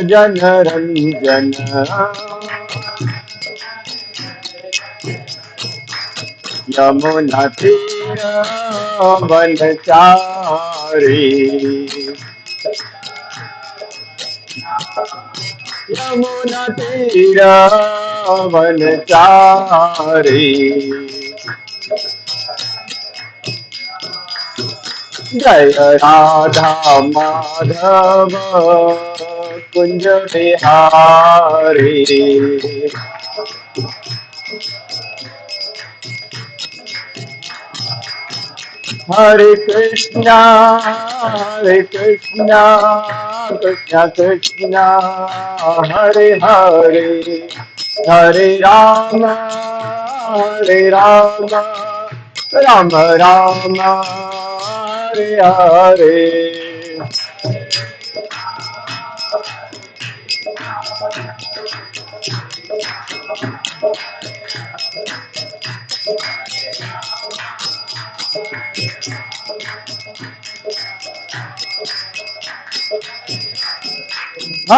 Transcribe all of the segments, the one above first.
जन रंजन यमुना तीर वनचारी यमुना तीर वनचारी जय राधा माधव कुंज बिहारी हरे कृष्णा कृष्णा कृष्णा हरे हरे हरे राम राम राम हरे हरे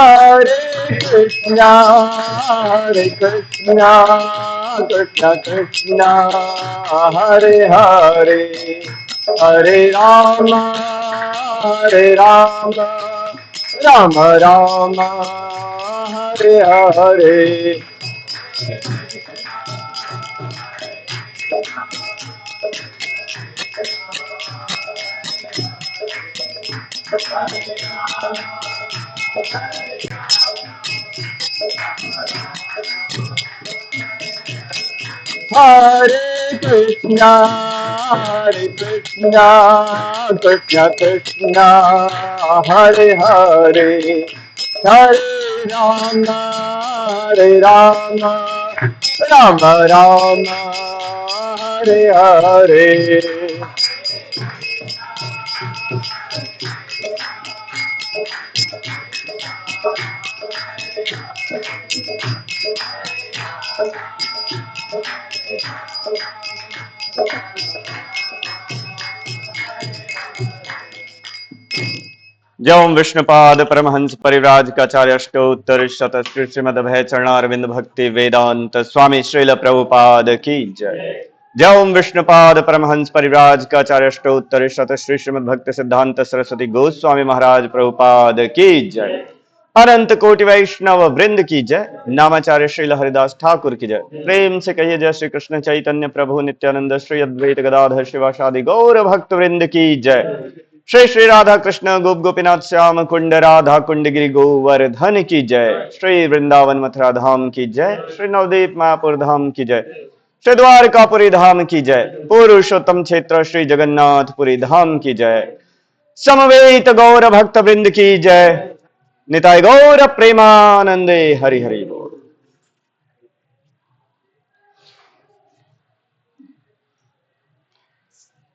हरे कृष्णा कृष्णा कृष्णा हरे हरे हरे राम राम राम हरे हरे हरे कृष्णा कृष्णा कृष्णा हरे हरे हरे राम राम राम हरे हरे जय विष्णुपाद परमहंस परिव्राज काचार्य अष्टोत्तर शत श्रीमद अभय चरणारविंद भक्ति वेदांत स्वामी श्रील प्रभुपाद की जय। जय विष्णुपाद परमहंस परिव्राज काचार्य अष्टोत्तर शत श्रीमद भक्ति सिद्धांत सरस्वती गोस्वामी महाराज प्रभुपाद की जय। अनंत कोटि वैष्णव वृंद की जय। नामाचार्य श्रील हरिदास ठाकुर की जय। प्रेम से कहिए जय श्री कृष्ण चैतन्य प्रभु नित्यानंद श्री अद्वैत गदाधर शिवासादि गौर भक्त वृंद की जय। श्री श्री राधा कृष्ण गोप गोपीनाथ श्याम कुंड राधा कुंड गिरि गोवर्धन की जय। श्री वृंदावन मथुरा धाम की जय। श्री नवदीप मायापुर धाम की जय। श्री द्वारकापुरी धाम की जय। पुरुषोत्तम क्षेत्र श्री जगन्नाथपुरी धाम की जय। समवेत गौर भक्त वृंद की जय। निताय गौर प्रेमानंदे हरि हरि बोल।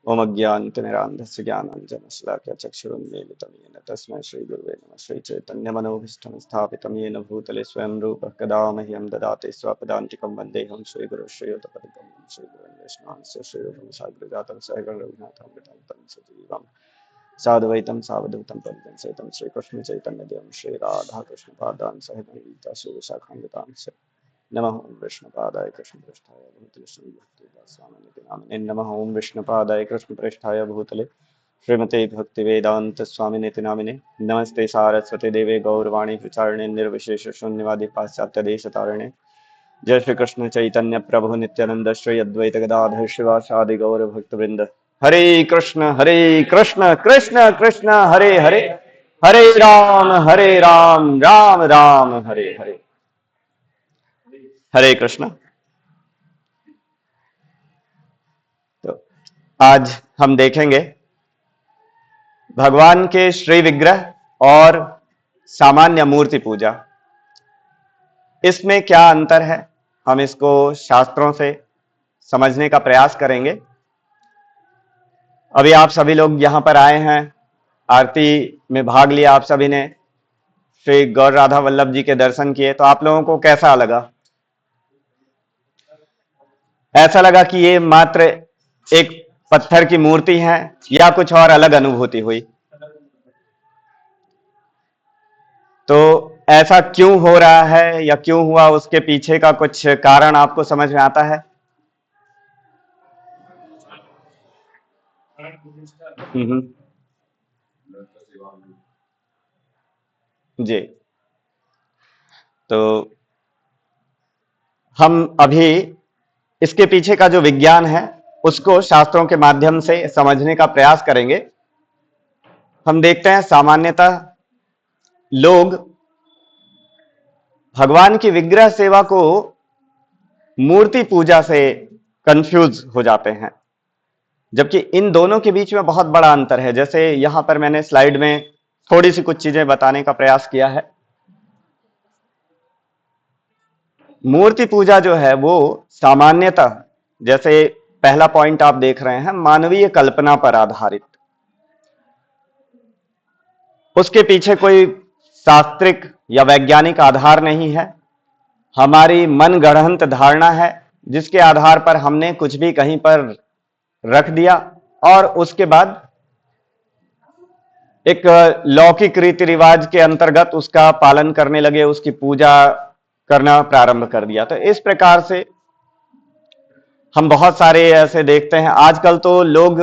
ओम अज्ञानतिमिरान्धस्य ज्ञानाञ्जनशलाकया चक्षुरुन्मीलितं येन तस्मै श्रीगुरुवे नमः। श्रीचैतन्यमनोभीष्टं स्थापितं येन भूतले स्वयं रूपः कदा मह्यं ददाति स्वपदान्तिकं वन्देऽहं श्रीगुरुं श्रीयुतपदकमलं श्रीगुरुं वैष्णवांश्च श्रीरूपं साग्रजातं सहगण रघुनाथामृतं तं सजीवं साद्वैतं सावधूतं परिजनसहितं श्रीकृष्णचैतन्यदेवं श्रीराधाकृष्णपादान् सहगण गीता श्रीविशाखान्वितांश्च नमः ओम विष्णुपादाय कृष्णपृष्ठाय भूतले श्रीमते नामिने नमः ओम विष्णुपादाय कृष्णपृष्ठाय भूतले श्रीमते भक्तिवेदांत स्वामिनेति नामिने नमस्ते सारस्वती देवे गौरवाणी प्रचारणे निर्विशेष शून्यवादी पाश्चात्य देश तारणे जय श्री कृष्ण चैतन्य प्रभु नित्यानंद श्री अद्वैत गदाधर शिवासादि गौर भक्तवृंद हरे कृष्ण कृष्ण कृष्ण हरे हरे हरे राम राम राम हरे हरे। हरे कृष्ण। तो आज हम देखेंगे भगवान के श्री विग्रह और सामान्य मूर्ति पूजा, इसमें क्या अंतर है, हम इसको शास्त्रों से समझने का प्रयास करेंगे। अभी आप सभी लोग यहां पर आए हैं, आरती में भाग लिया आप सभी ने, श्री गौर राधा वल्लभ जी के दर्शन किए, तो आप लोगों को कैसा लगा? ऐसा लगा कि ये मात्र एक पत्थर की मूर्ति है या कुछ और अलग अनुभूति हुई? तो ऐसा क्यों हो रहा है या क्यों हुआ, उसके पीछे का कुछ कारण आपको समझ में आता है? हम्म। जी। तो हम अभी इसके पीछे का जो विज्ञान है उसको शास्त्रों के माध्यम से समझने का प्रयास करेंगे। हम देखते हैं सामान्यतः लोग भगवान की विग्रह सेवा को मूर्ति पूजा से कंफ्यूज हो जाते हैं, जबकि इन दोनों के बीच में बहुत बड़ा अंतर है। जैसे यहां पर मैंने स्लाइड में थोड़ी सी कुछ चीजें बताने का प्रयास किया है। मूर्ति पूजा जो है वो सामान्यतः, जैसे पहला पॉइंट आप देख रहे हैं, मानवीय कल्पना पर आधारित, उसके पीछे कोई शास्त्रिक या वैज्ञानिक आधार नहीं है। हमारी मनगढ़ंत धारणा है जिसके आधार पर हमने कुछ भी कहीं पर रख दिया और उसके बाद एक लौकिक रीति रिवाज के अंतर्गत उसका पालन करने लगे, उसकी पूजा करना प्रारंभ कर दिया। तो इस प्रकार से हम बहुत सारे ऐसे देखते हैं। आजकल तो लोग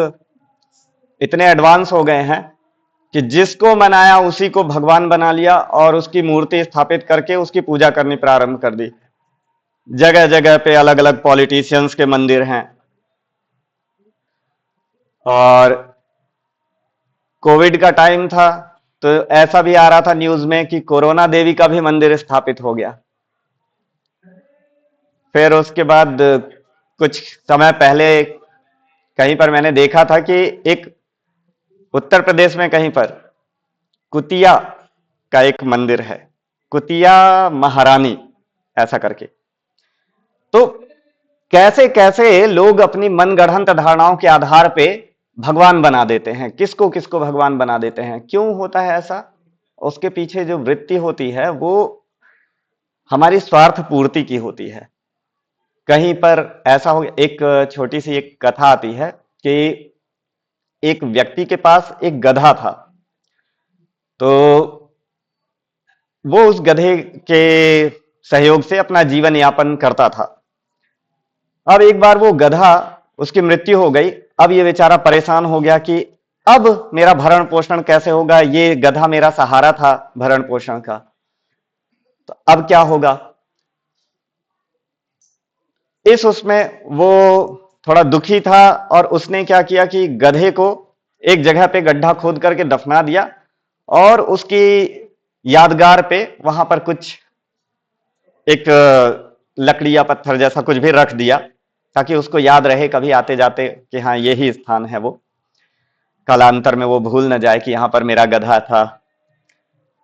इतने एडवांस हो गए हैं कि जिसको मनाया उसी को भगवान बना लिया और उसकी मूर्ति स्थापित करके उसकी पूजा करनी प्रारंभ कर दी। जगह जगह पे अलग अलग पॉलिटिशियंस के मंदिर हैं। और कोविड का टाइम था तो ऐसा भी आ रहा था न्यूज में कि कोरोना देवी का भी मंदिर स्थापित हो गया। फिर उसके बाद कुछ समय पहले कहीं पर मैंने देखा था कि एक उत्तर प्रदेश में कहीं पर कुतिया का एक मंदिर है, कुतिया महारानी ऐसा करके। तो कैसे कैसे लोग अपनी मनगढ़ंत धारणाओं के आधार पे भगवान बना देते हैं, किसको किसको भगवान बना देते हैं। क्यों होता है ऐसा? उसके पीछे जो वृत्ति होती है वो हमारी स्वार्थ पूर्ति की होती है। कहीं पर ऐसा हो, एक छोटी सी एक कथा आती है कि एक व्यक्ति के पास एक गधा था। तो वो उस गधे के सहयोग से अपना जीवन यापन करता था। अब एक बार वो गधा, उसकी मृत्यु हो गई। अब ये बेचारा परेशान हो गया कि अब मेरा भरण पोषण कैसे होगा, ये गधा मेरा सहारा था भरण पोषण का, तो अब क्या होगा। इस उसमें वो थोड़ा दुखी था और उसने क्या किया कि गधे को एक जगह पे गड्ढा खोद करके दफना दिया और उसकी यादगार पे वहां पर कुछ एक लकड़ी या पत्थर जैसा कुछ भी रख दिया ताकि उसको याद रहे कभी आते जाते कि हाँ यही स्थान है। वो कालांतर में वो भूल न जाए कि यहां पर मेरा गधा था।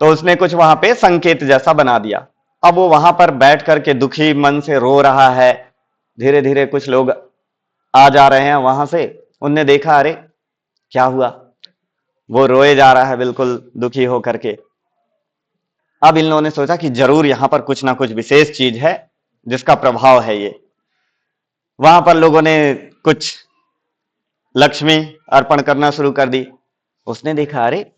तो उसने कुछ वहां पे संकेत जैसा बना दिया। अब वो वहां पर बैठ करके दुखी मन से रो रहा है। धीरे धीरे कुछ लोग आ जा रहे हैं वहां से। उनने देखा, अरे क्या हुआ, वो रोए जा रहा है बिल्कुल दुखी होकर के। अब इन लोगों ने सोचा कि जरूर यहां पर कुछ ना कुछ विशेष चीज है जिसका प्रभाव है ये। वहां पर लोगों ने कुछ लक्ष्मी अर्पण करना शुरू कर दी। उसने देखा, अरे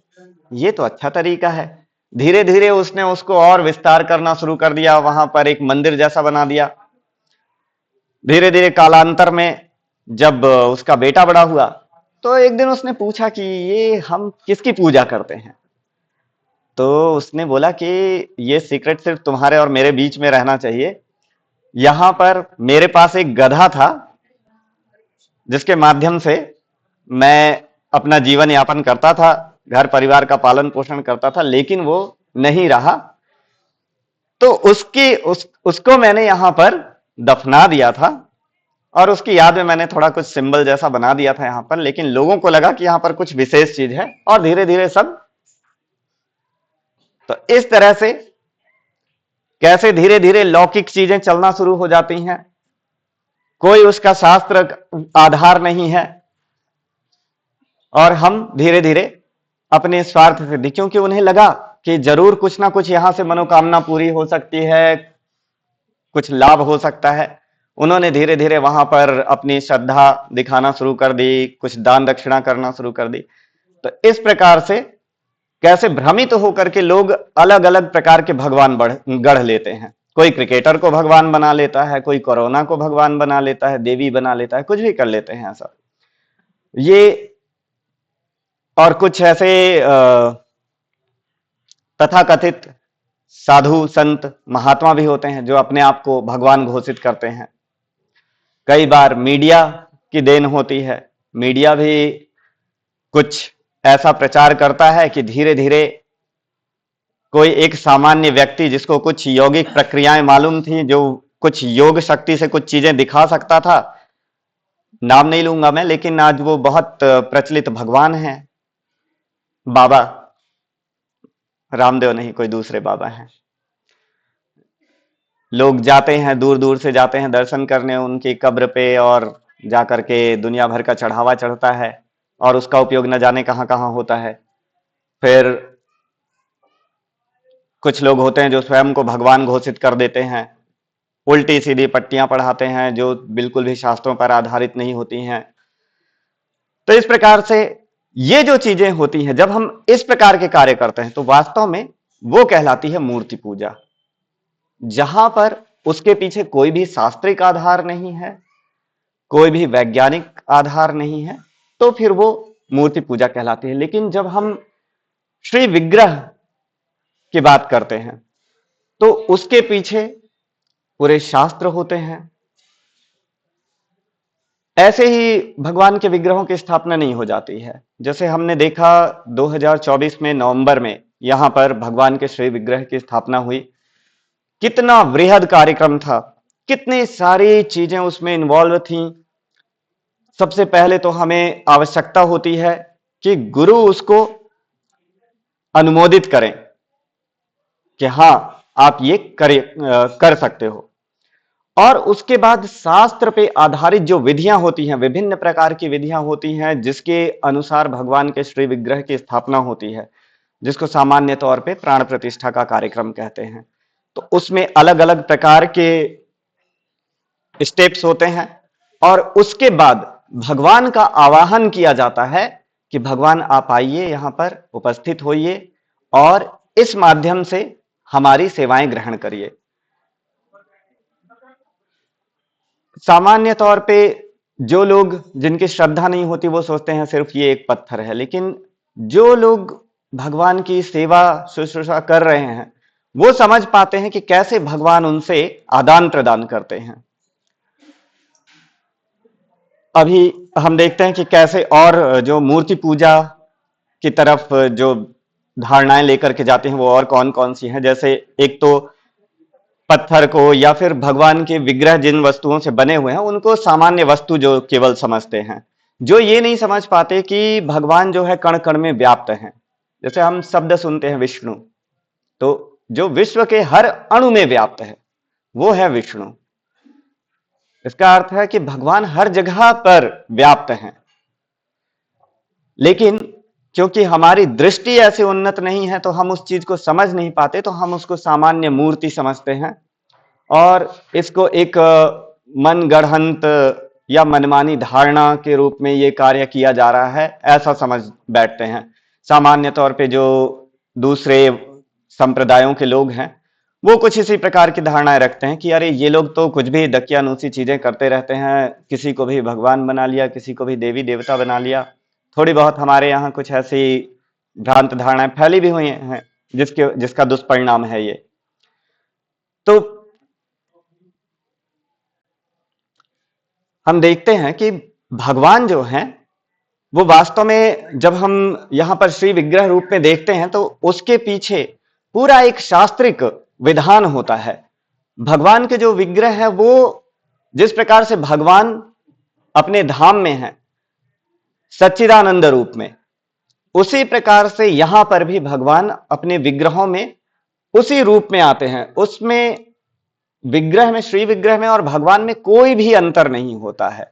ये तो अच्छा तरीका है। धीरे धीरे उसने उसको और विस्तार करना शुरू कर दिया, वहां पर एक मंदिर जैसा बना दिया। धीरे धीरे कालांतर में जब उसका बेटा बड़ा हुआ तो एक दिन उसने पूछा कि ये हम किसकी पूजा करते हैं। तो उसने बोला कि ये सीक्रेट सिर्फ तुम्हारे और मेरे बीच में रहना चाहिए। यहां पर मेरे पास एक गधा था जिसके माध्यम से मैं अपना जीवन यापन करता था, घर परिवार का पालन पोषण करता था, लेकिन वो नहीं रहा। तो उसको मैंने यहां पर दफना दिया था और उसकी याद में मैंने थोड़ा कुछ सिंबल जैसा बना दिया था यहां पर। लेकिन लोगों को लगा कि यहां पर कुछ विशेष चीज है और धीरे धीरे सब, तो इस तरह से कैसे धीरे धीरे लौकिक चीजें चलना शुरू हो जाती हैं। कोई उसका शास्त्र आधार नहीं है और हम धीरे धीरे अपने स्वार्थ सिद्धि, क्योंकि उन्हें लगा कि जरूर कुछ ना कुछ यहां से मनोकामना पूरी हो सकती है, कुछ लाभ हो सकता है। उन्होंने धीरे धीरे वहां पर अपनी श्रद्धा दिखाना शुरू कर दी, कुछ दान दक्षिणा करना शुरू कर दी। तो इस प्रकार से कैसे भ्रमित होकर के लोग अलग अलग प्रकार के भगवान गढ़ लेते हैं। कोई क्रिकेटर को भगवान बना लेता है, कोई कोरोना को भगवान बना लेता है, देवी बना लेता है, कुछ भी कर लेते हैं ऐसा। ये और कुछ ऐसे तथाकथित साधु संत महात्मा भी होते हैं जो अपने आप को भगवान घोषित करते हैं। कई बार मीडिया की देन होती है, मीडिया भी कुछ ऐसा प्रचार करता है कि धीरे धीरे कोई एक सामान्य व्यक्ति जिसको कुछ यौगिक प्रक्रियाएं मालूम थी, जो कुछ योग शक्ति से कुछ चीजें दिखा सकता था, नाम नहीं लूंगा मैं, लेकिन आज वो बहुत प्रचलित भगवान हैं। बाबा रामदेव नहीं, कोई दूसरे बाबा हैं। लोग जाते हैं, दूर दूर से जाते हैं दर्शन करने उनकी कब्र पे, और जाकर के दुनिया भर का चढ़ावा चढ़ता है और उसका उपयोग न जाने कहां कहां होता है। फिर कुछ लोग होते हैं जो स्वयं को भगवान घोषित कर देते हैं, उल्टी सीधी पट्टियां पढ़ाते हैं जो बिल्कुल भी शास्त्रों पर आधारित नहीं होती हैं। तो इस प्रकार से ये जो चीजें होती हैं, जब हम इस प्रकार के कार्य करते हैं तो वास्तव में वो कहलाती है मूर्ति पूजा, जहां पर उसके पीछे कोई भी शास्त्रिक आधार नहीं है, कोई भी वैज्ञानिक आधार नहीं है, तो फिर वो मूर्ति पूजा कहलाती है। लेकिन जब हम श्री विग्रह की बात करते हैं तो उसके पीछे पूरे शास्त्र होते हैं। ऐसे ही भगवान के विग्रहों की स्थापना नहीं हो जाती है। जैसे हमने देखा 2024 में नवंबर में यहां पर भगवान के श्री विग्रह की स्थापना हुई। कितना वृहद कार्यक्रम था, कितनी सारी चीजें उसमें इन्वॉल्व थी। सबसे पहले तो हमें आवश्यकता होती है कि गुरु उसको अनुमोदित करें कि हां आप ये कर सकते हो, और उसके बाद शास्त्र पे आधारित जो विधियां होती हैं, विभिन्न प्रकार की विधियां होती हैं जिसके अनुसार भगवान के श्री विग्रह की स्थापना होती है, जिसको सामान्य तौर पे प्राण प्रतिष्ठा का कार्यक्रम कहते हैं। तो उसमें अलग अलग प्रकार के स्टेप्स होते हैं और उसके बाद भगवान का आवाहन किया जाता है कि भगवान आप आइए, यहां पर उपस्थित होइए और इस माध्यम से हमारी सेवाएं ग्रहण करिए। सामान्य तौर पे जो लोग जिनकी श्रद्धा नहीं होती वो सोचते हैं सिर्फ ये एक पत्थर है, लेकिन जो लोग भगवान की सेवा शुश्रूषा कर रहे हैं वो समझ पाते हैं कि कैसे भगवान उनसे आदान प्रदान करते हैं। अभी हम देखते हैं कि कैसे और जो मूर्ति पूजा की तरफ जो धारणाएं लेकर के जाते हैं वो और कौन कौन सी हैं। जैसे एक तो पत्थर को या फिर भगवान के विग्रह जिन वस्तुओं से बने हुए हैं उनको सामान्य वस्तु जो केवल समझते हैं, जो ये नहीं समझ पाते कि भगवान जो है कण कण में व्याप्त हैं। जैसे हम शब्द सुनते हैं विष्णु, तो जो विश्व के हर अणु में व्याप्त है वो है विष्णु। इसका अर्थ है कि भगवान हर जगह पर व्याप्त हैं, लेकिन क्योंकि हमारी दृष्टि ऐसे उन्नत नहीं है तो हम उस चीज को समझ नहीं पाते, तो हम उसको सामान्य मूर्ति समझते हैं और इसको एक मन गढ़ंत या मनमानी धारणा के रूप में ये कार्य किया जा रहा है ऐसा समझ बैठते हैं। सामान्य तौर पे जो दूसरे संप्रदायों के लोग हैं वो कुछ इसी प्रकार की धारणाएं रखते हैं कि अरे ये लोग तो कुछ भी दकियानूसी चीजें करते रहते हैं, किसी को भी भगवान बना लिया, किसी को भी देवी देवता बना लिया। थोड़ी बहुत हमारे यहाँ कुछ ऐसी भ्रांत धारणाएं फैली भी हुई हैं जिसका दुष्परिणाम है ये। तो हम देखते हैं कि भगवान जो हैं वो वास्तव में जब हम यहां पर श्री विग्रह रूप में देखते हैं तो उसके पीछे पूरा एक शास्त्रिक विधान होता है। भगवान के जो विग्रह है वो जिस प्रकार से भगवान अपने धाम में है सच्चिदानंद रूप में, उसी प्रकार से यहां पर भी भगवान अपने विग्रहों में उसी रूप में आते हैं। उसमें विग्रह में, श्री विग्रह में और भगवान में कोई भी अंतर नहीं होता है।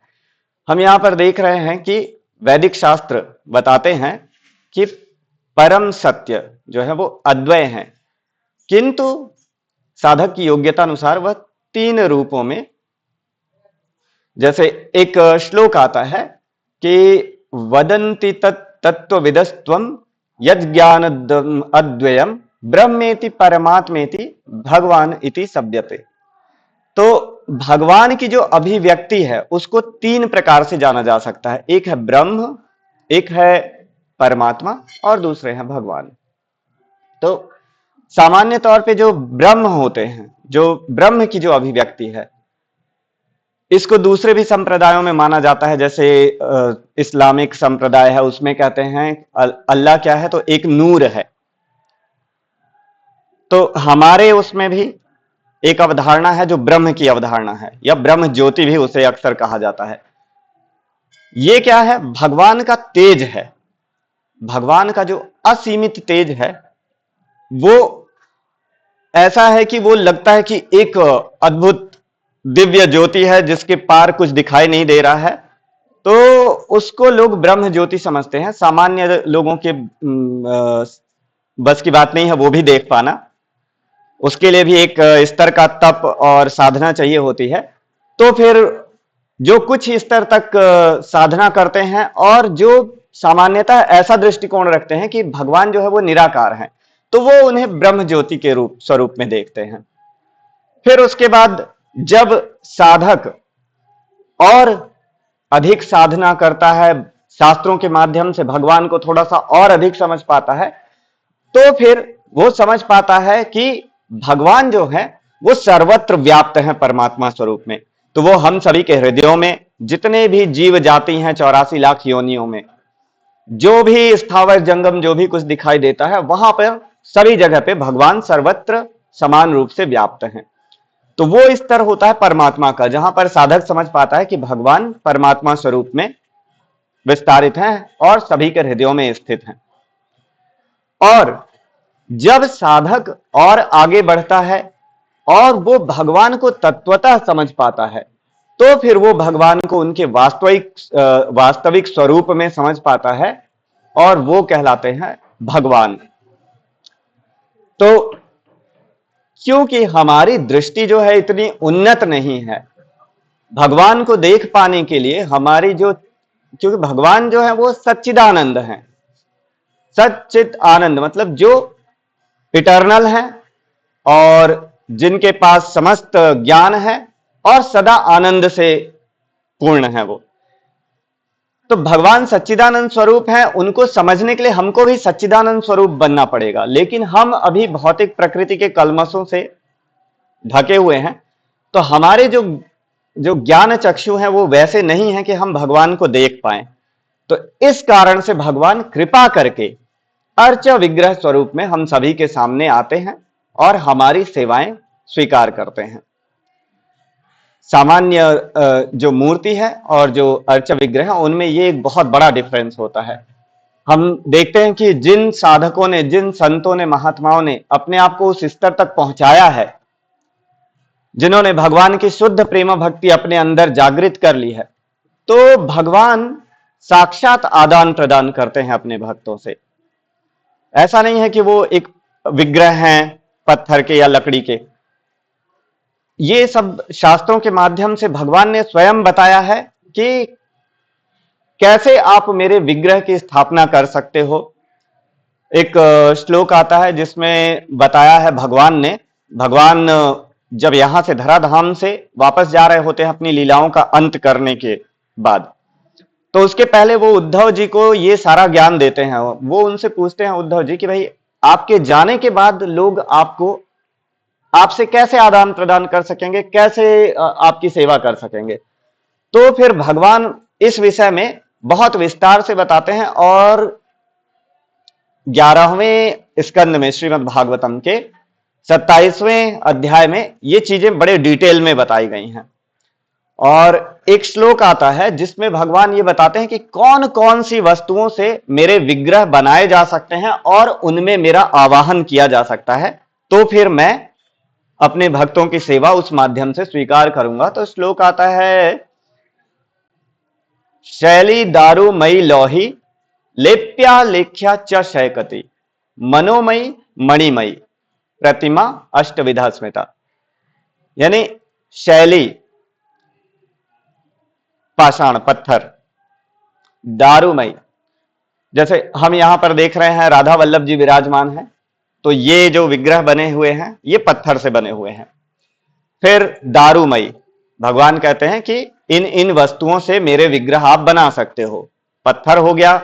हम यहां पर देख रहे हैं कि वैदिक शास्त्र बताते हैं कि परम सत्य जो है वो अद्वय है, किंतु साधक की योग्यता अनुसार वह 3 रूपों में, जैसे एक श्लोक आता है कि वदन्ति तत्त्वविदस्त्वं यद ज्ञान अद्वयम ब्रह्मेति परमात्मेति भगवान इति शब्दते। तो भगवान की जो अभिव्यक्ति है उसको तीन प्रकार से जाना जा सकता है। एक है ब्रह्म, एक है परमात्मा और दूसरे हैं भगवान। तो सामान्य तौर पे जो ब्रह्म होते हैं, जो ब्रह्म की जो अभिव्यक्ति है, इसको दूसरे भी संप्रदायों में माना जाता है। जैसे इस्लामिक संप्रदाय है, उसमें कहते हैं अल्लाह क्या है, तो एक नूर है। तो हमारे उसमें भी एक अवधारणा है जो ब्रह्म की अवधारणा है, या ब्रह्म ज्योति भी उसे अक्सर कहा जाता है। ये क्या है, भगवान का तेज है। भगवान का जो असीमित तेज है वो ऐसा है कि वो लगता है कि एक अद्भुत दिव्य ज्योति है जिसके पार कुछ दिखाई नहीं दे रहा है। तो उसको लोग ब्रह्म ज्योति समझते हैं। सामान्य लोगों के बस की बात नहीं है वो भी देख पाना। उसके लिए भी एक स्तर का तप और साधना चाहिए होती है। तो फिर जो कुछ स्तर तक साधना करते हैं और जो सामान्यतः ऐसा दृष्टिकोण रखते हैं कि भगवान जो है वो निराकार है, तो वो उन्हें ब्रह्म ज्योति के रूप स्वरूप में देखते हैं। फिर उसके बाद जब साधक और अधिक साधना करता है, शास्त्रों के माध्यम से भगवान को थोड़ा सा और अधिक समझ पाता है, तो फिर वो समझ पाता है कि भगवान जो है वो सर्वत्र व्याप्त है परमात्मा स्वरूप में। तो वो हम सभी के हृदयों में, जितने भी जीव जाति हैं 84 लाख योनियों में, जो भी स्थावर जंगम जो भी कुछ दिखाई देता है, वहां पर सभी जगह पे भगवान सर्वत्र समान रूप से व्याप्त हैं। तो वो स्तर होता है परमात्मा का, जहां पर साधक समझ पाता है कि भगवान परमात्मा स्वरूप में विस्तारित हैं और सभी के हृदयों में स्थित हैं। और जब साधक और आगे बढ़ता है और वो भगवान को तत्वतः समझ पाता है, तो फिर वो भगवान को उनके वास्तविक स्वरूप में समझ पाता है और वो कहलाते हैं भगवान। तो क्योंकि हमारी दृष्टि जो है इतनी उन्नत नहीं है भगवान को देख पाने के लिए, हमारी जो, क्योंकि भगवान जो है वो सच्चिदानंद है। सच्चित आनंद मतलब जो इटर्नल है और जिनके पास समस्त ज्ञान है और सदा आनंद से पूर्ण है वो। तो भगवान सच्चिदानंद स्वरूप है, उनको समझने के लिए हमको भी सच्चिदानंद स्वरूप बनना पड़ेगा। लेकिन हम अभी भौतिक प्रकृति के कलमशों से ढके हुए हैं, तो हमारे जो जो ज्ञान चक्षु हैं वो वैसे नहीं है कि हम भगवान को देख पाए। तो इस कारण से भगवान कृपा करके अर्च विग्रह स्वरूप में हम सभी के सामने आते हैं और हमारी सेवाएं स्वीकार करते हैं। सामान्य जो मूर्ति है और जो अर्च विग्रह है उनमें ये एक बहुत बड़ा डिफरेंस होता है। हम देखते हैं कि जिन साधकों ने, जिन संतों ने, महात्माओं ने अपने आप को उस स्तर तक पहुंचाया है, जिन्होंने भगवान की शुद्ध प्रेम भक्ति अपने अंदर जागृत कर ली है, तो भगवान साक्षात आदान प्रदान करते हैं अपने भक्तों से। ऐसा नहीं है कि वो एक विग्रह हैं पत्थर के या लकड़ी के। ये सब शास्त्रों के माध्यम से भगवान ने स्वयं बताया है कि कैसे आप मेरे विग्रह की स्थापना कर सकते हो। एक श्लोक आता है जिसमें बताया है भगवान जब यहां से धराधाम से वापस जा रहे होते हैं अपनी लीलाओं का अंत करने के बाद, तो उसके पहले वो उद्धव जी को ये सारा ज्ञान देते हैं। वो उनसे पूछते हैं, उद्धव जी, कि भाई आपके जाने के बाद लोग आपसे कैसे आदान प्रदान कर सकेंगे, कैसे आपकी सेवा कर सकेंगे। तो फिर भगवान इस विषय में बहुत विस्तार से बताते हैं और 11वें स्कंद में श्रीमद् भागवतम के 27वें अध्याय में ये चीजें बड़े डिटेल में बताई गई हैं। और एक श्लोक आता है जिसमें भगवान ये बताते हैं कि कौन कौन सी वस्तुओं से मेरे विग्रह बनाए जा सकते हैं और उनमें मेरा आवाहन किया जा सकता है, तो फिर मैं अपने भक्तों की सेवा उस माध्यम से स्वीकार करूंगा। तो श्लोक आता है, शैली दारू मई लौही लेप्या लेख्या च शयकति मनोमयी मणिमयी प्रतिमा अष्टविधा स्मिता। यानी शैली पाषाण पत्थर, दारूमयी जैसे हम यहां पर देख रहे हैं राधा वल्लभ जी विराजमान हैं, तो ये जो विग्रह बने हुए हैं ये पत्थर से बने हुए हैं। फिर दारूमई, भगवान कहते हैं कि इन इन वस्तुओं से मेरे विग्रह आप बना सकते हो। पत्थर हो गया,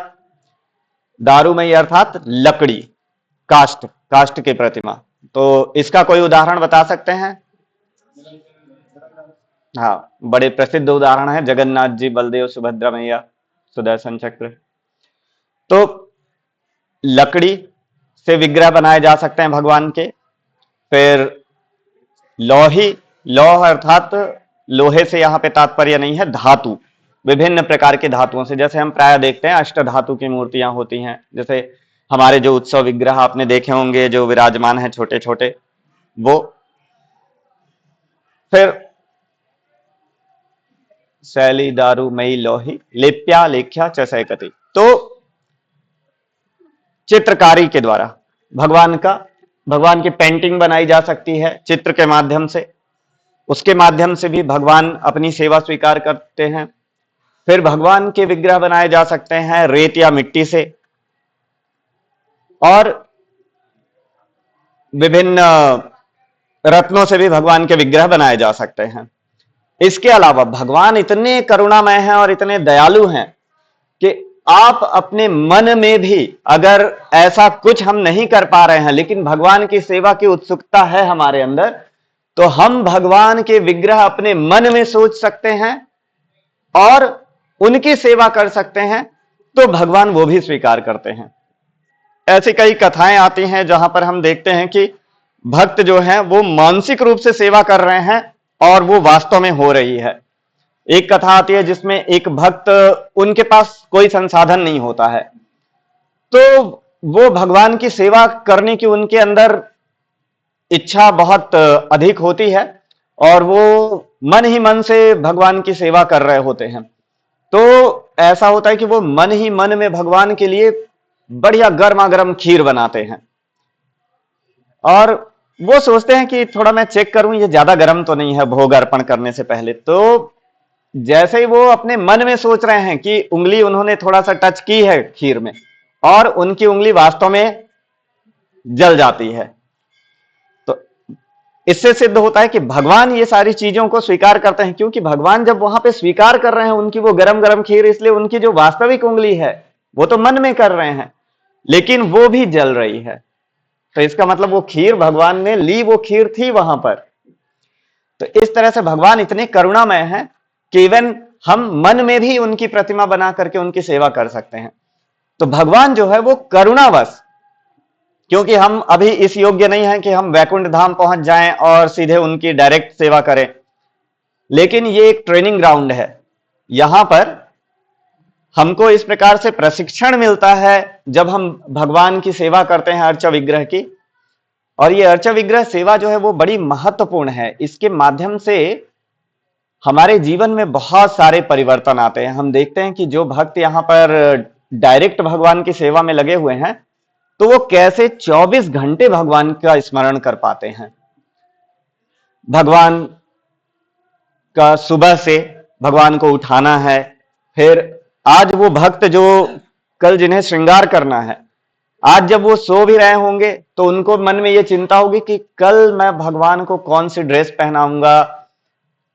दारूमई अर्थात लकड़ी, काष्ठ, काष्ठ की प्रतिमा। तो इसका कोई उदाहरण बता सकते हैं? हाँ, बड़े प्रसिद्ध उदाहरण है जगन्नाथ जी, बलदेव, सुभद्रा मैया, सुदर्शन चक्र। तो लकड़ी से विग्रह बनाए जा सकते हैं भगवान के। फिर लौही, लौह अर्थात लोहे से यहां पे तात्पर्य नहीं है, धातु, विभिन्न प्रकार के धातुओं से, जैसे हम प्राय देखते हैं अष्ट धातु की मूर्तियां होती हैं। जैसे हमारे जो उत्सव विग्रह आपने देखे होंगे जो विराजमान है छोटे छोटे, वो। फिर शैली, दारू, मई, लोही, लेप्या, लेख्या, चसैकति। तो चित्रकारी के द्वारा भगवान की पेंटिंग बनाई जा सकती है चित्र के माध्यम से, उसके माध्यम से भी भगवान अपनी सेवा स्वीकार करते हैं। फिर भगवान के विग्रह बनाए जा सकते हैं रेत या मिट्टी से, और विभिन्न रत्नों से भी भगवान के विग्रह बनाए जा सकते हैं। इसके अलावा भगवान इतने करुणामय हैं और इतने दयालु हैं कि आप अपने मन में भी अगर ऐसा कुछ हम नहीं कर पा रहे हैं लेकिन भगवान की सेवा की उत्सुकता है हमारे अंदर, तो हम भगवान के विग्रह अपने मन में सोच सकते हैं और उनकी सेवा कर सकते हैं, तो भगवान वो भी स्वीकार करते हैं। ऐसी कई कथाएं आती हैं जहां पर हम देखते हैं कि भक्त जो हैं वो मानसिक रूप से सेवा कर रहे हैं और वो वास्तव में हो रही है। एक कथा आती है जिसमें एक भक्त, उनके पास कोई संसाधन नहीं होता है, तो वो भगवान की सेवा करने की उनके अंदर इच्छा बहुत अधिक होती है और वो मन ही मन से भगवान की सेवा कर रहे होते हैं। तो ऐसा होता है कि वो मन ही मन में भगवान के लिए बढ़िया गर्मा गर्म खीर बनाते हैं और वो सोचते हैं कि थोड़ा मैं चेक करूं ये ज्यादा गर्म तो नहीं है भोग अर्पण करने से पहले। तो जैसे ही वो अपने मन में सोच रहे हैं कि उंगली उन्होंने थोड़ा सा टच की है खीर में और उनकी उंगली वास्तव में जल जाती है। तो इससे सिद्ध होता है कि भगवान ये सारी चीजों को स्वीकार करते हैं, क्योंकि भगवान जब वहां पे स्वीकार कर रहे हैं उनकी वो गरम गरम खीर, इसलिए उनकी जो वास्तविक उंगली है वो तो मन में कर रहे हैं लेकिन वो भी जल रही है। तो इसका मतलब वो खीर भगवान ने ली, वो खीर थी वहां पर। तो इस तरह से भगवान इतने करुणामय हैं कि इवन हम मन में भी उनकी प्रतिमा बना करके उनकी सेवा कर सकते हैं। तो भगवान जो है वो करुणावश, क्योंकि हम अभी इस योग्य नहीं है कि हम वैकुंठ धाम पहुंच जाएं और सीधे उनकी डायरेक्ट सेवा करें, लेकिन ये एक ट्रेनिंग ग्राउंड है। यहां पर हमको इस प्रकार से प्रशिक्षण मिलता है जब हम भगवान की सेवा करते हैं अर्चा विग्रह की। और ये अर्चा विग्रह सेवा जो है वो बड़ी महत्वपूर्ण है। इसके माध्यम से हमारे जीवन में बहुत सारे परिवर्तन आते हैं। हम देखते हैं कि जो भक्त यहां पर डायरेक्ट भगवान की सेवा में लगे हुए हैं तो वो कैसे 24 घंटे भगवान का स्मरण कर पाते हैं। भगवान का सुबह से भगवान को उठाना है, फिर आज वो भक्त जो कल जिन्हें श्रृंगार करना है, आज जब वो सो भी रहे होंगे तो उनको मन में ये चिंता होगी कि कल मैं भगवान को कौन सी ड्रेस पहनाऊंगा,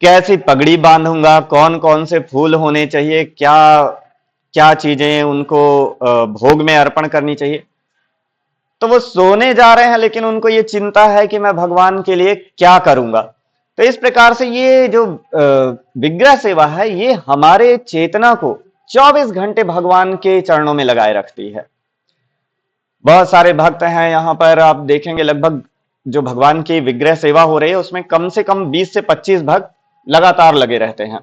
कैसी पगड़ी बांधूंगा, कौन कौन से फूल होने चाहिए, क्या क्या चीजें उनको भोग में अर्पण करनी चाहिए। तो वो सोने जा रहे हैं लेकिन उनको ये चिंता है कि मैं भगवान के लिए क्या करूंगा। तो इस प्रकार से ये जो विग्रह सेवा है ये हमारे चेतना को 24 घंटे भगवान के चरणों में लगाए रखती है। बहुत सारे भक्त हैं यहां पर, आप देखेंगे लगभग जो भगवान की विग्रह सेवा हो रही है उसमें कम से कम 20 से 25 भक्त लगातार लगे रहते हैं।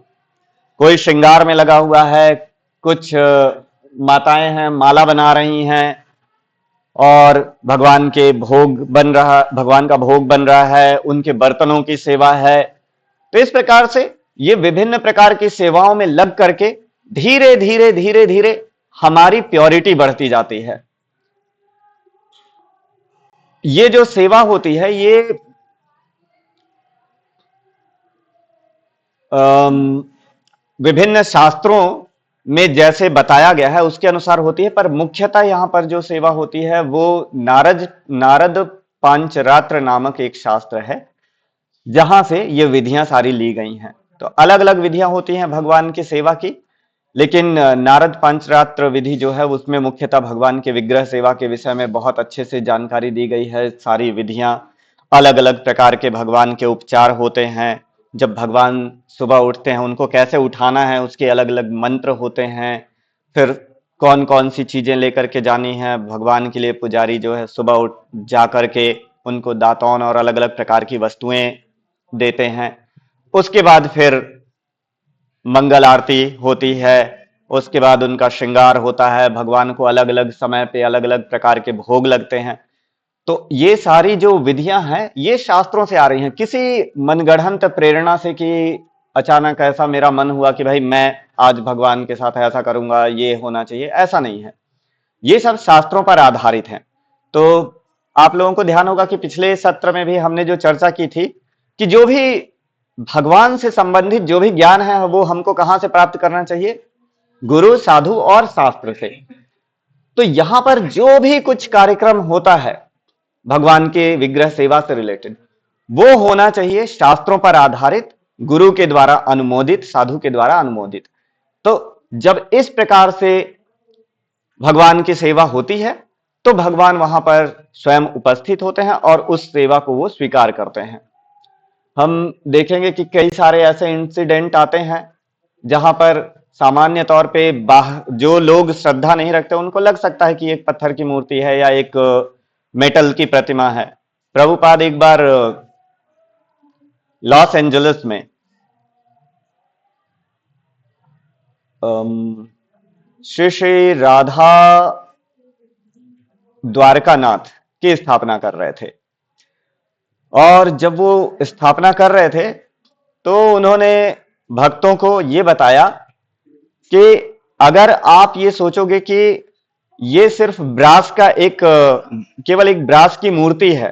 कोई श्रृंगार में लगा हुआ है, कुछ माताएं हैं माला बना रही हैं और भगवान का भोग बन रहा है, उनके बर्तनों की सेवा है। तो इस प्रकार से ये विभिन्न प्रकार की सेवाओं में लग करके धीरे धीरे धीरे धीरे हमारी प्योरिटी बढ़ती जाती है। ये जो सेवा होती है ये विभिन्न शास्त्रों में जैसे बताया गया है उसके अनुसार होती है, पर मुख्यतः यहाँ पर जो सेवा होती है वो नारद नारद पांचरात्र नामक एक शास्त्र है, जहां से ये विधियां सारी ली गई हैं। तो अलग अलग विधियां होती हैं भगवान की सेवा की, लेकिन नारद पंचरात्र विधि जो है उसमें मुख्यतः भगवान के विग्रह सेवा के विषय में बहुत अच्छे से जानकारी दी गई है। सारी विधियां, अलग अलग प्रकार के भगवान के उपचार होते हैं। जब भगवान सुबह उठते हैं उनको कैसे उठाना है उसके अलग अलग मंत्र होते हैं। फिर कौन कौन सी चीजें लेकर के जानी है भगवान के लिए, पुजारी जो है सुबह उठ जा करके उनको दातौन और अलग अलग प्रकार की वस्तुएं देते हैं। उसके बाद फिर मंगल आरती होती है, उसके बाद उनका श्रृंगार होता है, भगवान को अलग अलग समय पे अलग अलग प्रकार के भोग लगते हैं। तो ये सारी जो विधियां हैं ये शास्त्रों से आ रही हैं, किसी मनगढ़ंत प्रेरणा से कि अचानक ऐसा मेरा मन हुआ कि भाई मैं आज भगवान के साथ ऐसा करूंगा, ये होना चाहिए, ऐसा नहीं है। ये सब शास्त्रों पर आधारित हैं। तो आप लोगों को ध्यान होगा कि पिछले सत्र में भी हमने जो चर्चा की थी कि जो भी भगवान से संबंधित जो भी ज्ञान है वो हमको कहां से प्राप्त करना चाहिए? गुरु, साधु और शास्त्र से। तो यहां पर जो भी कुछ कार्यक्रम होता है भगवान के विग्रह सेवा से रिलेटेड, वो होना चाहिए शास्त्रों पर आधारित, गुरु के द्वारा अनुमोदित, साधु के द्वारा अनुमोदित। तो जब इस प्रकार से भगवान की सेवा होती है तो भगवान वहां पर स्वयं उपस्थित होते हैं और उस सेवा को वो स्वीकार करते हैं। हम देखेंगे कि कई सारे ऐसे इंसिडेंट आते हैं जहां पर सामान्य तौर पे जो लोग श्रद्धा नहीं रखते उनको लग सकता है कि एक पत्थर की मूर्ति है या एक मेटल की प्रतिमा है। प्रभुपाद एक बार लॉस एंजलिस में श्री श्री राधा द्वारकानाथ की स्थापना कर रहे थे, और जब वो स्थापना कर रहे थे तो उन्होंने भक्तों को ये बताया कि अगर आप ये सोचोगे कि ये सिर्फ ब्रास का केवल एक ब्रास की मूर्ति है,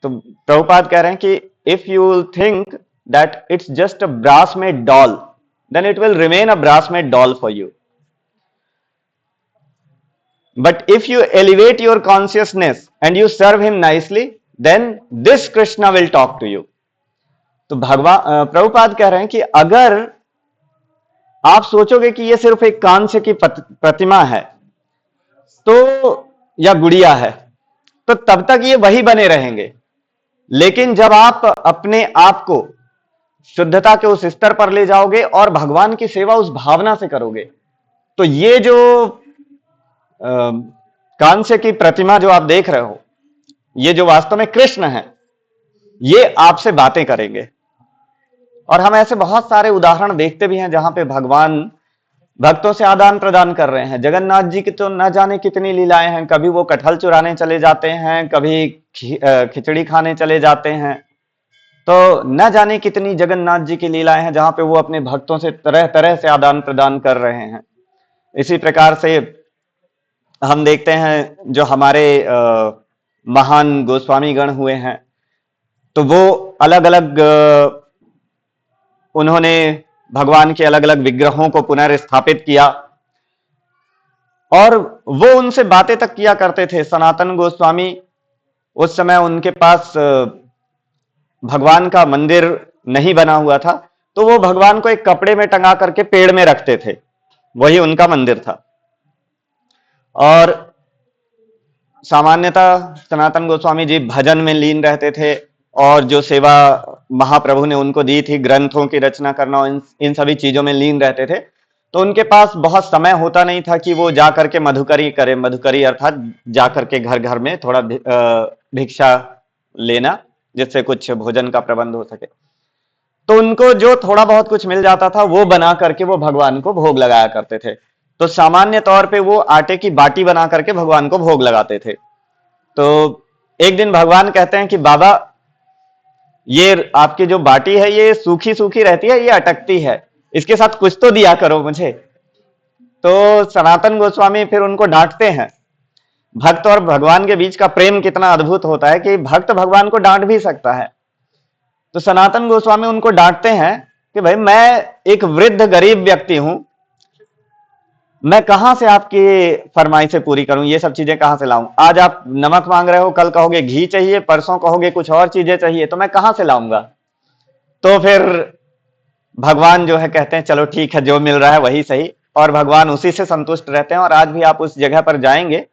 तो प्रभुपाद कह रहे हैं कि if you think that it's just a brass made doll, then it will remain a brass made doll for you, but if you elevate your consciousness and you serve him nicely, then this Krishna will talk to you. तो भगवान प्रभुपाद कह रहे हैं कि अगर आप सोचोगे कि ये सिर्फ एक कांस्य की प्रतिमा है तो या गुड़िया है, तो तब तक ये वही बने रहेंगे। लेकिन जब आप अपने आप को शुद्धता के उस स्तर पर ले जाओगे और भगवान की सेवा उस भावना से करोगे, तो ये जो कांस्य की प्रतिमा जो आप देख रहे हो, ये जो वास्तव में कृष्ण है, ये आपसे बातें करेंगे। और हम ऐसे बहुत सारे उदाहरण देखते भी हैं जहां पे भगवान भक्तों से आदान प्रदान कर रहे हैं। जगन्नाथ जी की तो न जाने कितनी लीलाएं हैं, कभी वो कटहल चुराने चले जाते हैं, कभी खिचड़ी खाने चले जाते हैं। तो न जाने कितनी जगन्नाथ जी की लीलाएं हैं जहां पे वो अपने भक्तों से तरह तरह से आदान प्रदान कर रहे हैं। इसी प्रकार से हम देखते हैं जो हमारे महान गोस्वामी गण हुए हैं, तो वो अलग अलग उन्होंने भगवान के अलग अलग विग्रहों को पुनर्स्थापित किया और वो उनसे बातें तक किया करते थे। सनातन गोस्वामी, उस समय उनके पास भगवान का मंदिर नहीं बना हुआ था, तो वो भगवान को एक कपड़े में टंगा करके पेड़ में रखते थे, वही उनका मंदिर था। और सामान्यतः सनातन गोस्वामी जी भजन में लीन रहते थे और जो सेवा महाप्रभु ने उनको दी थी, ग्रंथों की रचना करना, इन सभी चीजों में लीन रहते थे। तो उनके पास बहुत समय होता नहीं था कि वो जाकर के मधुकरी करें। मधुकरी अर्थात जाकर के घर घर में थोड़ा भिक्षा लेना, जिससे कुछ भोजन का प्रबंध हो सके। तो उनको जो थोड़ा बहुत कुछ मिल जाता था वो बना करके वो भगवान को भोग लगाया करते थे। तो सामान्य तौर पे वो आटे की बाटी बना करके भगवान को भोग लगाते थे। तो एक दिन भगवान कहते हैं कि बाबा, ये आपकी जो बाटी है ये सूखी सूखी रहती है, ये अटकती है, इसके साथ कुछ तो दिया करो मुझे। तो सनातन गोस्वामी फिर उनको डांटते हैं। भक्त और भगवान के बीच का प्रेम कितना अद्भुत होता है कि भक्त भगवान को डांट भी सकता है। तो सनातन गोस्वामी उनको डांटते हैं कि भाई, मैं एक वृद्ध गरीब व्यक्ति हूं, मैं कहां से आपकी फरमाइशें पूरी करूं, ये सब चीजें कहां से लाऊं? आज आप नमक मांग रहे हो, कल कहोगे घी चाहिए, परसों कहोगे कुछ और चीजें चाहिए, तो मैं कहां से लाऊंगा? तो फिर भगवान जो है कहते हैं चलो ठीक है, जो मिल रहा है वही सही, और भगवान उसी से संतुष्ट रहते हैं। और आज भी आप उस जगह पर जाएंगे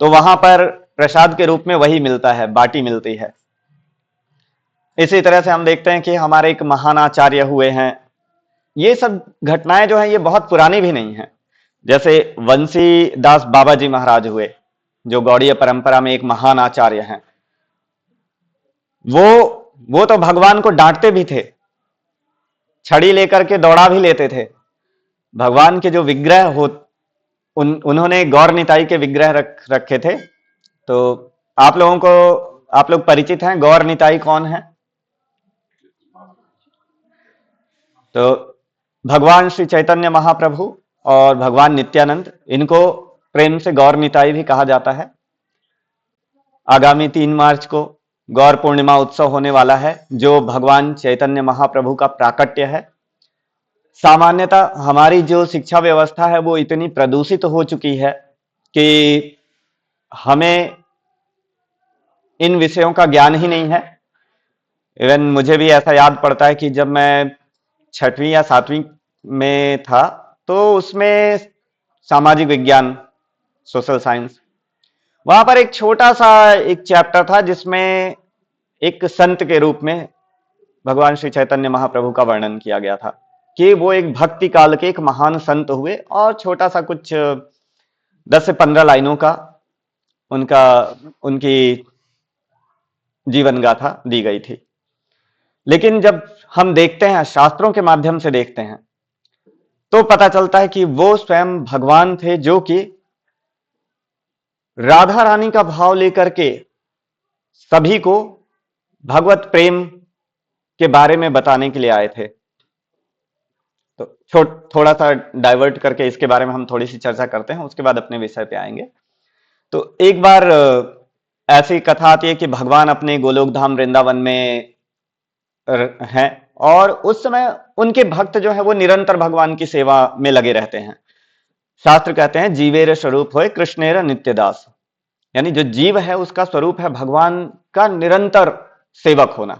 तो वहां पर प्रसाद के रूप में वही मिलता है, बाटी मिलती है। इसी तरह से हम देखते हैं कि हमारे एक महान आचार्य हुए हैं। ये सब घटनाएं जो है ये बहुत पुरानी भी नहीं है। जैसे वंशी दास बाबा जी महाराज हुए, जो गौड़ीय परंपरा में एक महान आचार्य हैं। वो वो तो भगवान को डांटते भी थे, छड़ी लेकर के दौड़ा भी लेते थे। भगवान के जो विग्रह हो, उन्होंने गौर निताई के विग्रह रखे थे। तो आप लोग परिचित हैं गौर निताई कौन है? तो भगवान श्री चैतन्य महाप्रभु और भगवान नित्यानंद, इनको प्रेम से गौर निताई भी कहा जाता है। आगामी 3 मार्च को गौर पूर्णिमा उत्सव होने वाला है, जो भगवान चैतन्य महाप्रभु का प्राकट्य है। सामान्यतः हमारी जो शिक्षा व्यवस्था है वो इतनी प्रदूषित हो चुकी है कि हमें इन विषयों का ज्ञान ही नहीं है। इवन मुझे भी ऐसा याद पड़ता है कि जब मैं 6वीं या 7वीं में था, तो उसमें सामाजिक विज्ञान, सोशल साइंस, वहां पर एक छोटा सा एक चैप्टर था जिसमें एक संत के रूप में भगवान श्री चैतन्य महाप्रभु का वर्णन किया गया था कि वो एक भक्ति काल के एक महान संत हुए, और छोटा सा कुछ 10 से 15 लाइनों का उनकी जीवन गाथा दी गई थी। लेकिन जब हम देखते हैं, शास्त्रों के माध्यम से देखते हैं, तो पता चलता है कि वो स्वयं भगवान थे, जो कि राधा रानी का भाव लेकर के सभी को भगवत प्रेम के बारे में बताने के लिए आए थे। तो थोड़ा सा डाइवर्ट करके इसके बारे में हम थोड़ी सी चर्चा करते हैं, उसके बाद अपने विषय पे आएंगे। तो एक बार ऐसी कथा आती है कि भगवान अपने गोलोक धाम वृंदावन में हैं, और उस समय उनके भक्त जो है वो निरंतर भगवान की सेवा में लगे रहते हैं। शास्त्र कहते हैं जीवेर स्वरूप होए कृष्णेर नित्यदास, यानी जो जीव है उसका स्वरूप है भगवान का निरंतर सेवक होना।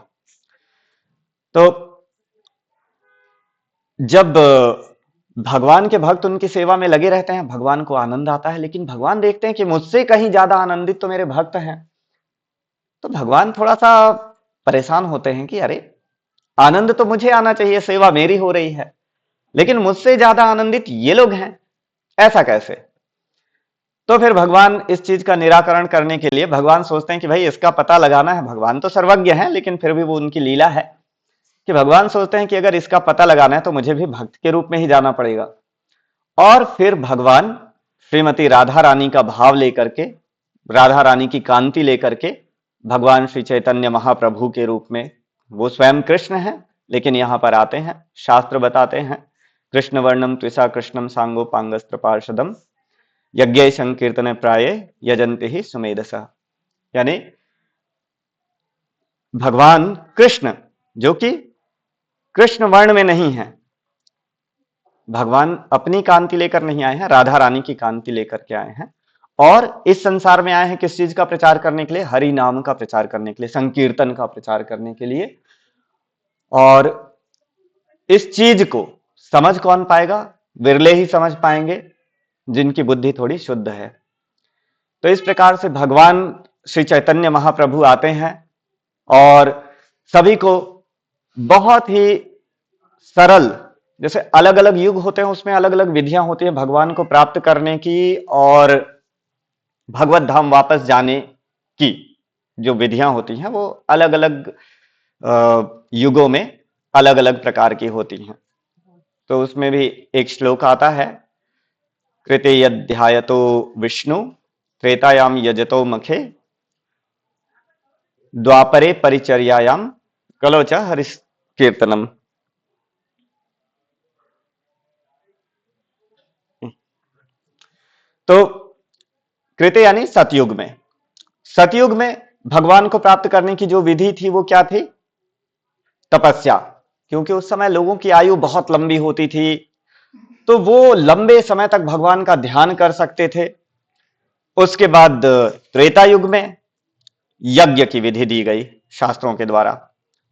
तो जब भगवान के भक्त उनकी सेवा में लगे रहते हैं, भगवान को आनंद आता है, लेकिन भगवान देखते हैं कि मुझसे कहीं ज्यादा आनंदित तो मेरे भक्त हैं। तो भगवान थोड़ा सा परेशान होते हैं कि अरे, आनंद तो मुझे आना चाहिए, सेवा मेरी हो रही है, लेकिन मुझसे ज्यादा आनंदित ये लोग हैं, ऐसा कैसे? तो फिर भगवान इस चीज का निराकरण करने के लिए भगवान सोचते हैं कि भाई इसका पता लगाना है। भगवान तो सर्वज्ञ हैं, लेकिन फिर भी वो उनकी लीला है कि भगवान सोचते हैं कि अगर इसका पता लगाना है तो मुझे भी भक्त के रूप में ही जाना पड़ेगा। और फिर भगवान श्रीमती राधा रानी का भाव लेकर के, राधा रानी की कांति लेकर के, भगवान श्री चैतन्य महाप्रभु के रूप में, वो स्वयं कृष्ण है लेकिन यहां पर आते हैं। शास्त्र बताते हैं कृष्ण वर्णम त्विषा कृष्णम सांगो पांगस्त्र पार्षदम यज्ञ संकीर्तन प्राय यजंते ही सुमेधसा, यानी भगवान कृष्ण जो कि कृष्ण वर्ण में नहीं है, भगवान अपनी कांति लेकर नहीं आए हैं, राधा रानी की कांति लेकर के आए हैं, और इस संसार में आए हैं किस चीज का प्रचार करने के लिए? हरि नाम का प्रचार करने के लिए, संकीर्तन का प्रचार करने के लिए। और इस चीज को समझ कौन पाएगा? विरले ही समझ पाएंगे जिनकी बुद्धि थोड़ी शुद्ध है। तो इस प्रकार से भगवान श्री चैतन्य महाप्रभु आते हैं और सभी को बहुत ही सरल, जैसे अलग अलग युग होते हैं उसमें अलग अलग विधियां होती है भगवान को प्राप्त करने की, और भगवत धाम वापस जाने की जो विधियां होती हैं वो अलग अलग युगों में अलग अलग प्रकार की होती हैं। तो उसमें भी एक श्लोक आता है, कृते यध्यायतो विष्णु त्रेतायाम यजतो मखे द्वापरे परिचर्यायाम कलोच हरिस कीर्तनम। तो कृते यानी सतयुग में, सतयुग में भगवान को प्राप्त करने की जो विधि थी वो क्या थी? तपस्या। क्योंकि उस समय लोगों की आयु बहुत लंबी होती थी, तो वो लंबे समय तक भगवान का ध्यान कर सकते थे। उसके बाद त्रेता युग में यज्ञ की विधि दी गई शास्त्रों के द्वारा।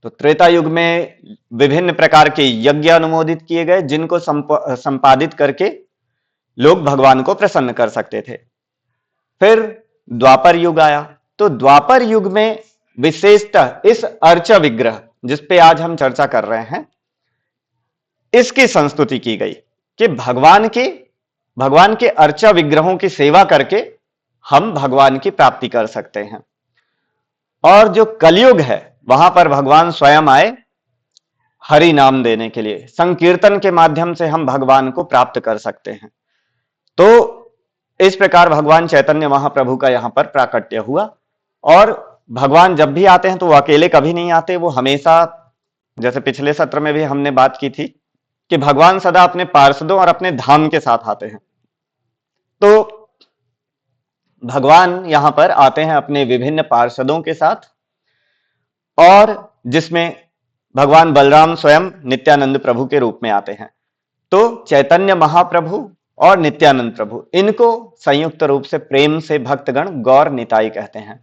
तो त्रेता युग में विभिन्न प्रकार के यज्ञ अनुमोदित किए गए, जिनको संपादित करके लोग भगवान को प्रसन्न कर सकते थे। फिर द्वापर युग आया। तो द्वापर युग में विशेषतः इस अर्च विग्रह, जिस पे आज हम चर्चा कर रहे हैं, इसकी संस्तुति की गई कि भगवान के अर्चा विग्रहों की सेवा करके हम भगवान की प्राप्ति कर सकते हैं। और जो कलयुग है, वहां पर भगवान स्वयं आए हरि नाम देने के लिए। संकीर्तन के माध्यम से हम भगवान को प्राप्त कर सकते हैं। तो इस प्रकार भगवान चैतन्य महाप्रभु का यहां पर प्राकट्य हुआ। और भगवान जब भी आते हैं तो वो अकेले कभी नहीं आते, वो हमेशा, जैसे पिछले सत्र में भी हमने बात की थी कि भगवान सदा अपने पार्षदों और अपने धाम के साथ आते हैं। तो भगवान यहां पर आते हैं अपने विभिन्न पार्षदों के साथ, और जिसमें भगवान बलराम स्वयं नित्यानंद प्रभु के रूप में आते हैं। तो चैतन्य महाप्रभु और नित्यानंद प्रभु, इनको संयुक्त रूप से प्रेम से भक्तगण गौर निताई कहते हैं।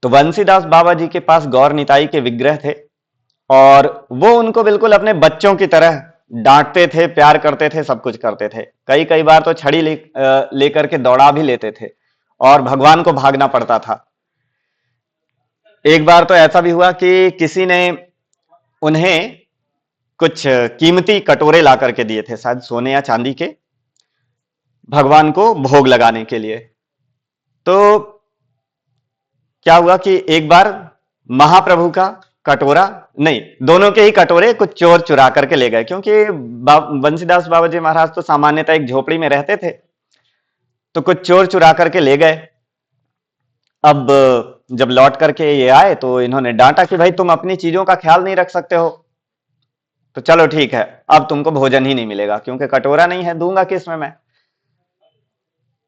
तो बंसीदास बाबा जी के पास गौर निताई के विग्रह थे, और वो उनको बिल्कुल अपने बच्चों की तरह डांटते थे, प्यार करते थे, सब कुछ करते थे। कई बार तो छड़ी लेकर के दौड़ा भी लेते थे और भगवान को भागना पड़ता था। एक बार तो ऐसा भी हुआ कि किसी ने उन्हें कुछ कीमती कटोरे ला करके दिए थे, शायद सोने या चांदी के, भगवान को भोग लगाने के लिए। तो क्या हुआ कि एक बार महाप्रभु का कटोरा, नहीं, दोनों के ही कटोरे कुछ चोर चुरा करके ले गए, क्योंकि बंसीदास बाबा जी महाराज तो सामान्यतः एक झोपड़ी में रहते थे। तो कुछ चोर चुरा करके ले गए। अब जब लौट करके ये आए तो इन्होंने डांटा कि भाई तुम अपनी चीजों का ख्याल नहीं रख सकते हो, तो चलो ठीक है, अब तुमको भोजन ही नहीं मिलेगा, क्योंकि कटोरा नहीं है, दूंगा किस में मैं।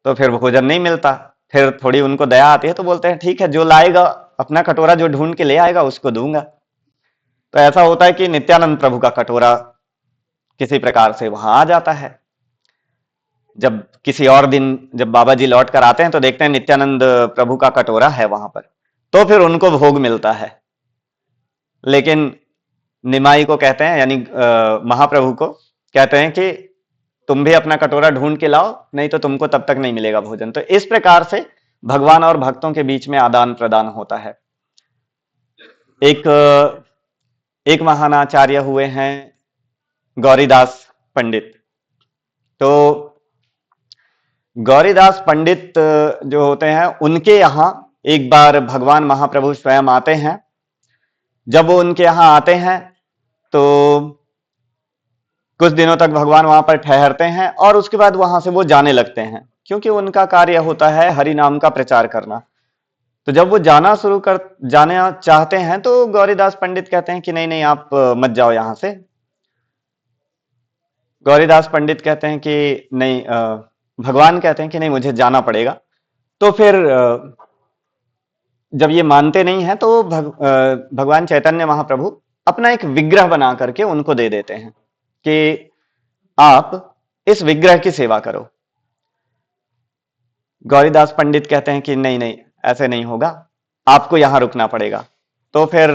तो फिर भोजन नहीं मिलता। फिर थोड़ी उनको दया आती है तो बोलते हैं ठीक है, जो लाएगा अपना कटोरा, जो ढूंढ के ले आएगा उसको दूंगा। तो ऐसा होता है कि नित्यानंद प्रभु का कटोरा किसी प्रकार से वहां आ जाता है। जब किसी और दिन जब बाबा जी लौट कर आते हैं तो देखते हैं नित्यानंद प्रभु का कटोरा है वहां पर, तो फिर उनको भोग मिलता है। लेकिन निमाई को कहते हैं, यानी महाप्रभु को कहते हैं कि तुम भी अपना कटोरा ढूंढ के लाओ, नहीं तो तुमको तब तक नहीं मिलेगा भोजन। तो इस प्रकार से भगवान और भक्तों के बीच में आदान प्रदान होता है। एक महान आचार्य हुए हैं गौरीदास पंडित। तो गौरीदास पंडित जो होते हैं, उनके यहां एक बार भगवान महाप्रभु स्वयं आते हैं। जब वो उनके यहां आते हैं तो कुछ दिनों तक भगवान वहां पर ठहरते हैं, और उसके बाद वहां से वो जाने लगते हैं, क्योंकि उनका कार्य होता है हरि नाम का प्रचार करना। तो जब वो जाने चाहते हैं तो गौरीदास पंडित कहते हैं कि नहीं नहीं, आप मत जाओ यहां से। गौरीदास पंडित कहते हैं कि नहीं, भगवान कहते हैं कि नहीं, मुझे जाना पड़ेगा। तो फिर जब ये मानते नहीं है तो भगवान चैतन्य महाप्रभु अपना एक विग्रह बना करके उनको दे देते हैं कि आप इस विग्रह की सेवा करो। गौरीदास पंडित कहते हैं कि नहीं नहीं, ऐसे नहीं होगा, आपको यहां रुकना पड़ेगा। तो फिर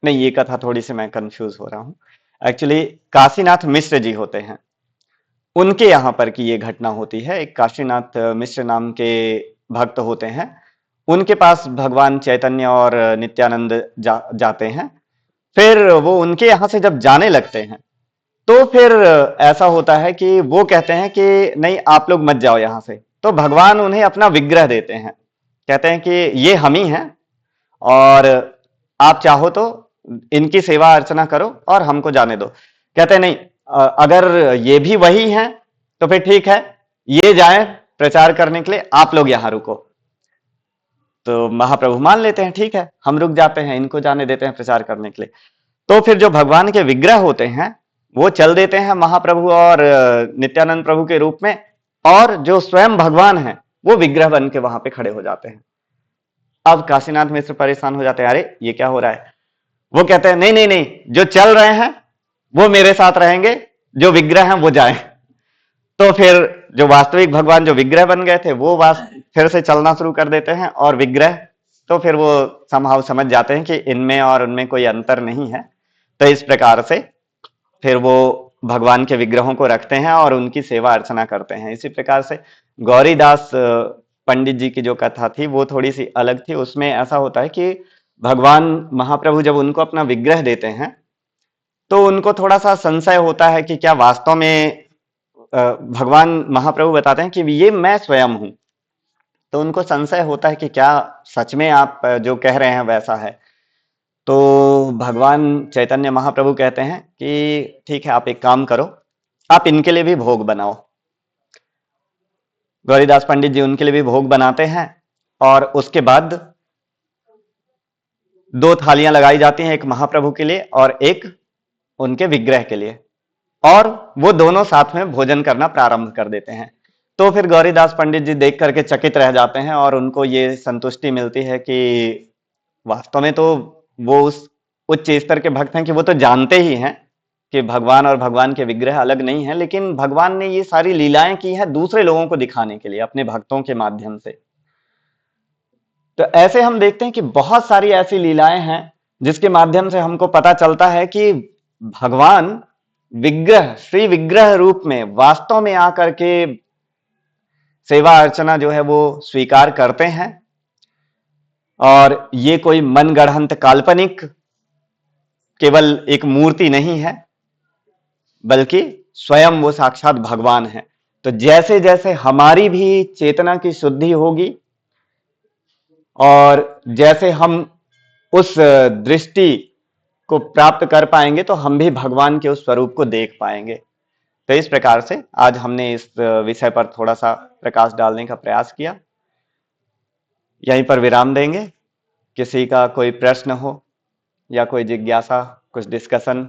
नहीं, ये कथा थोड़ी सी मैं कंफ्यूज हो रहा हूं। एक्चुअली काशीनाथ मिश्र जी होते हैं, उनके यहां पर की ये घटना होती है। एक काशीनाथ मिश्र नाम के भक्त होते हैं, उनके पास भगवान चैतन्य और नित्यानंद जाते हैं। फिर वो उनके यहां से जब जाने लगते हैं तो फिर ऐसा होता है कि वो कहते हैं कि नहीं, आप लोग मत जाओ यहां से। तो भगवान उन्हें अपना विग्रह देते हैं, कहते हैं कि ये हम ही हैं, और आप चाहो तो इनकी सेवा अर्चना करो और हमको जाने दो। कहते हैं नहीं, अगर ये भी वही हैं तो फिर ठीक है, ये जाएं प्रचार करने के लिए, आप लोग यहां रुको। तो महाप्रभु मान लेते हैं, ठीक है, हम रुक जाते हैं, इनको जाने देते हैं प्रचार करने के लिए। तो फिर जो भगवान के विग्रह होते हैं वो चल देते हैं महाप्रभु और नित्यानंद प्रभु के रूप में, और जो स्वयं भगवान हैं वो विग्रह बन के वहां पे खड़े हो जाते हैं। अब काशीनाथ मिश्र परेशान हो जाते हैं, अरे ये क्या हो रहा है। वो कहते हैं नहीं नहीं नहीं, जो चल रहे हैं वो मेरे साथ रहेंगे, जो विग्रह हैं वो जाएं। तो फिर जो वास्तविक भगवान जो विग्रह बन गए थे वो फिर से चलना शुरू कर देते हैं, और विग्रह तो फिर वो समहाउ समझ जाते हैं कि इनमें और उनमें कोई अंतर नहीं है। तो इस प्रकार से फिर वो भगवान के विग्रहों को रखते हैं और उनकी सेवा अर्चना करते हैं। इसी प्रकार से गौरीदास पंडित जी की जो कथा थी वो थोड़ी सी अलग थी। उसमें ऐसा होता है कि भगवान महाप्रभु जब उनको अपना विग्रह देते हैं तो उनको थोड़ा सा संशय होता है कि क्या वास्तव में भगवान महाप्रभु बताते हैं कि ये मैं स्वयं हूं। तो उनको संशय होता है कि क्या सच में आप जो कह रहे हैं वैसा है। तो भगवान चैतन्य महाप्रभु कहते हैं कि ठीक है, आप एक काम करो, आप इनके लिए भी भोग बनाओ। गौरीदास पंडित जी उनके लिए भी भोग बनाते हैं, और उसके बाद 2 थालियां लगाई जाती हैं, एक महाप्रभु के लिए और एक उनके विग्रह के लिए, और वो दोनों साथ में भोजन करना प्रारंभ कर देते हैं। तो फिर गौरीदास पंडित जी देख करके चकित रह जाते हैं, और उनको ये संतुष्टि मिलती है कि वास्तव में तो वो उस उच्च स्तर के भक्त हैं कि वो तो जानते ही हैं कि भगवान और भगवान के विग्रह अलग नहीं है, लेकिन भगवान ने ये सारी लीलाएं की है दूसरे लोगों को दिखाने के लिए, अपने भक्तों के माध्यम से। तो ऐसे हम देखते हैं कि बहुत सारी ऐसी लीलाएं हैं जिसके माध्यम से हमको पता चलता है कि भगवान विग्रह, श्री विग्रह रूप में वास्तव में आकर के सेवा अर्चना जो है वो स्वीकार करते हैं, और ये कोई मनगढ़ंत काल्पनिक केवल एक मूर्ति नहीं है, बल्कि स्वयं वो साक्षात भगवान है। तो जैसे जैसे हमारी भी चेतना की शुद्धि होगी और जैसे हम उस दृष्टि को प्राप्त कर पाएंगे तो हम भी भगवान के उस स्वरूप को देख पाएंगे। तो इस प्रकार से आज हमने इस विषय पर थोड़ा सा प्रकाश डालने का प्रयास किया। यहीं पर विराम देंगे। किसी का कोई प्रश्न हो या कोई जिज्ञासा, कुछ डिस्कशन।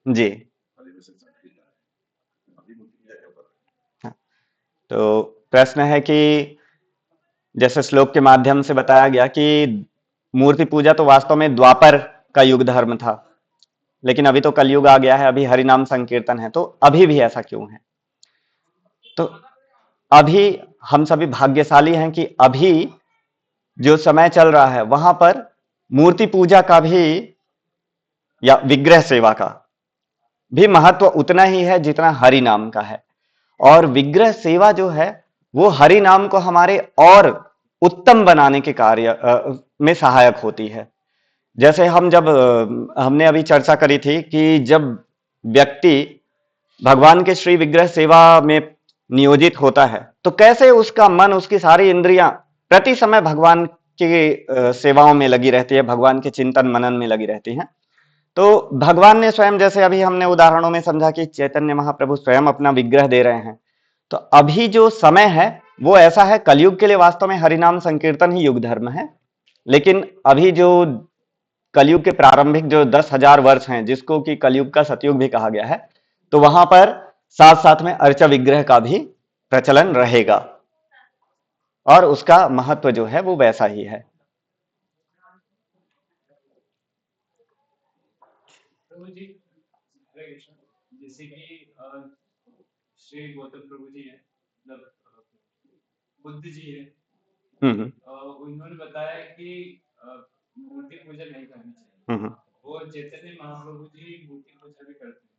जी हाँ, तो प्रश्न है कि जैसे श्लोक के माध्यम से बताया गया कि मूर्ति पूजा तो वास्तव में द्वापर का युग धर्म था, लेकिन अभी तो कलयुग आ गया है, अभी हरिनाम संकीर्तन है, तो अभी भी ऐसा क्यों है। तो अभी हम सभी भाग्यशाली हैं कि अभी जो समय चल रहा है वहां पर मूर्ति पूजा का भी या विग्रह सेवा का भी महत्व उतना ही है जितना हरि नाम का है। और विग्रह सेवा जो है वो हरि नाम को हमारे और उत्तम बनाने के कार्य में सहायक होती है। जैसे हमने अभी चर्चा करी थी कि जब व्यक्ति भगवान के श्री विग्रह सेवा में नियोजित होता है तो कैसे उसका मन, उसकी सारी इंद्रियां प्रति समय भगवान की सेवाओं में लगी रहती है, भगवान के चिंतन मनन में लगी रहती हैं। तो भगवान ने स्वयं, जैसे अभी हमने उदाहरणों में समझा कि चैतन्य महाप्रभु स्वयं अपना विग्रह दे रहे हैं, तो अभी जो समय है वो ऐसा है, कलयुग के लिए वास्तव में हरिनाम संकीर्तन ही युग धर्म है। लेकिन अभी जो कलयुग के प्रारंभिक जो 10,000 वर्ष हैं, जिसको कि कलयुग का सतयुग भी कहा गया है, तो वहां पर साथ साथ में अर्चा विग्रह का भी प्रचलन रहेगा, और उसका महत्व जो है वो वैसा ही है। जैसे कि श्री गौतम प्रभु जी है, मतलब बुद्ध जी है, उन्होंने बताया कि मूर्ति पूजा नहीं करनी चाहिए, और चैतन्य महाप्रभु जी मूर्ति पूजा भी करते हैं,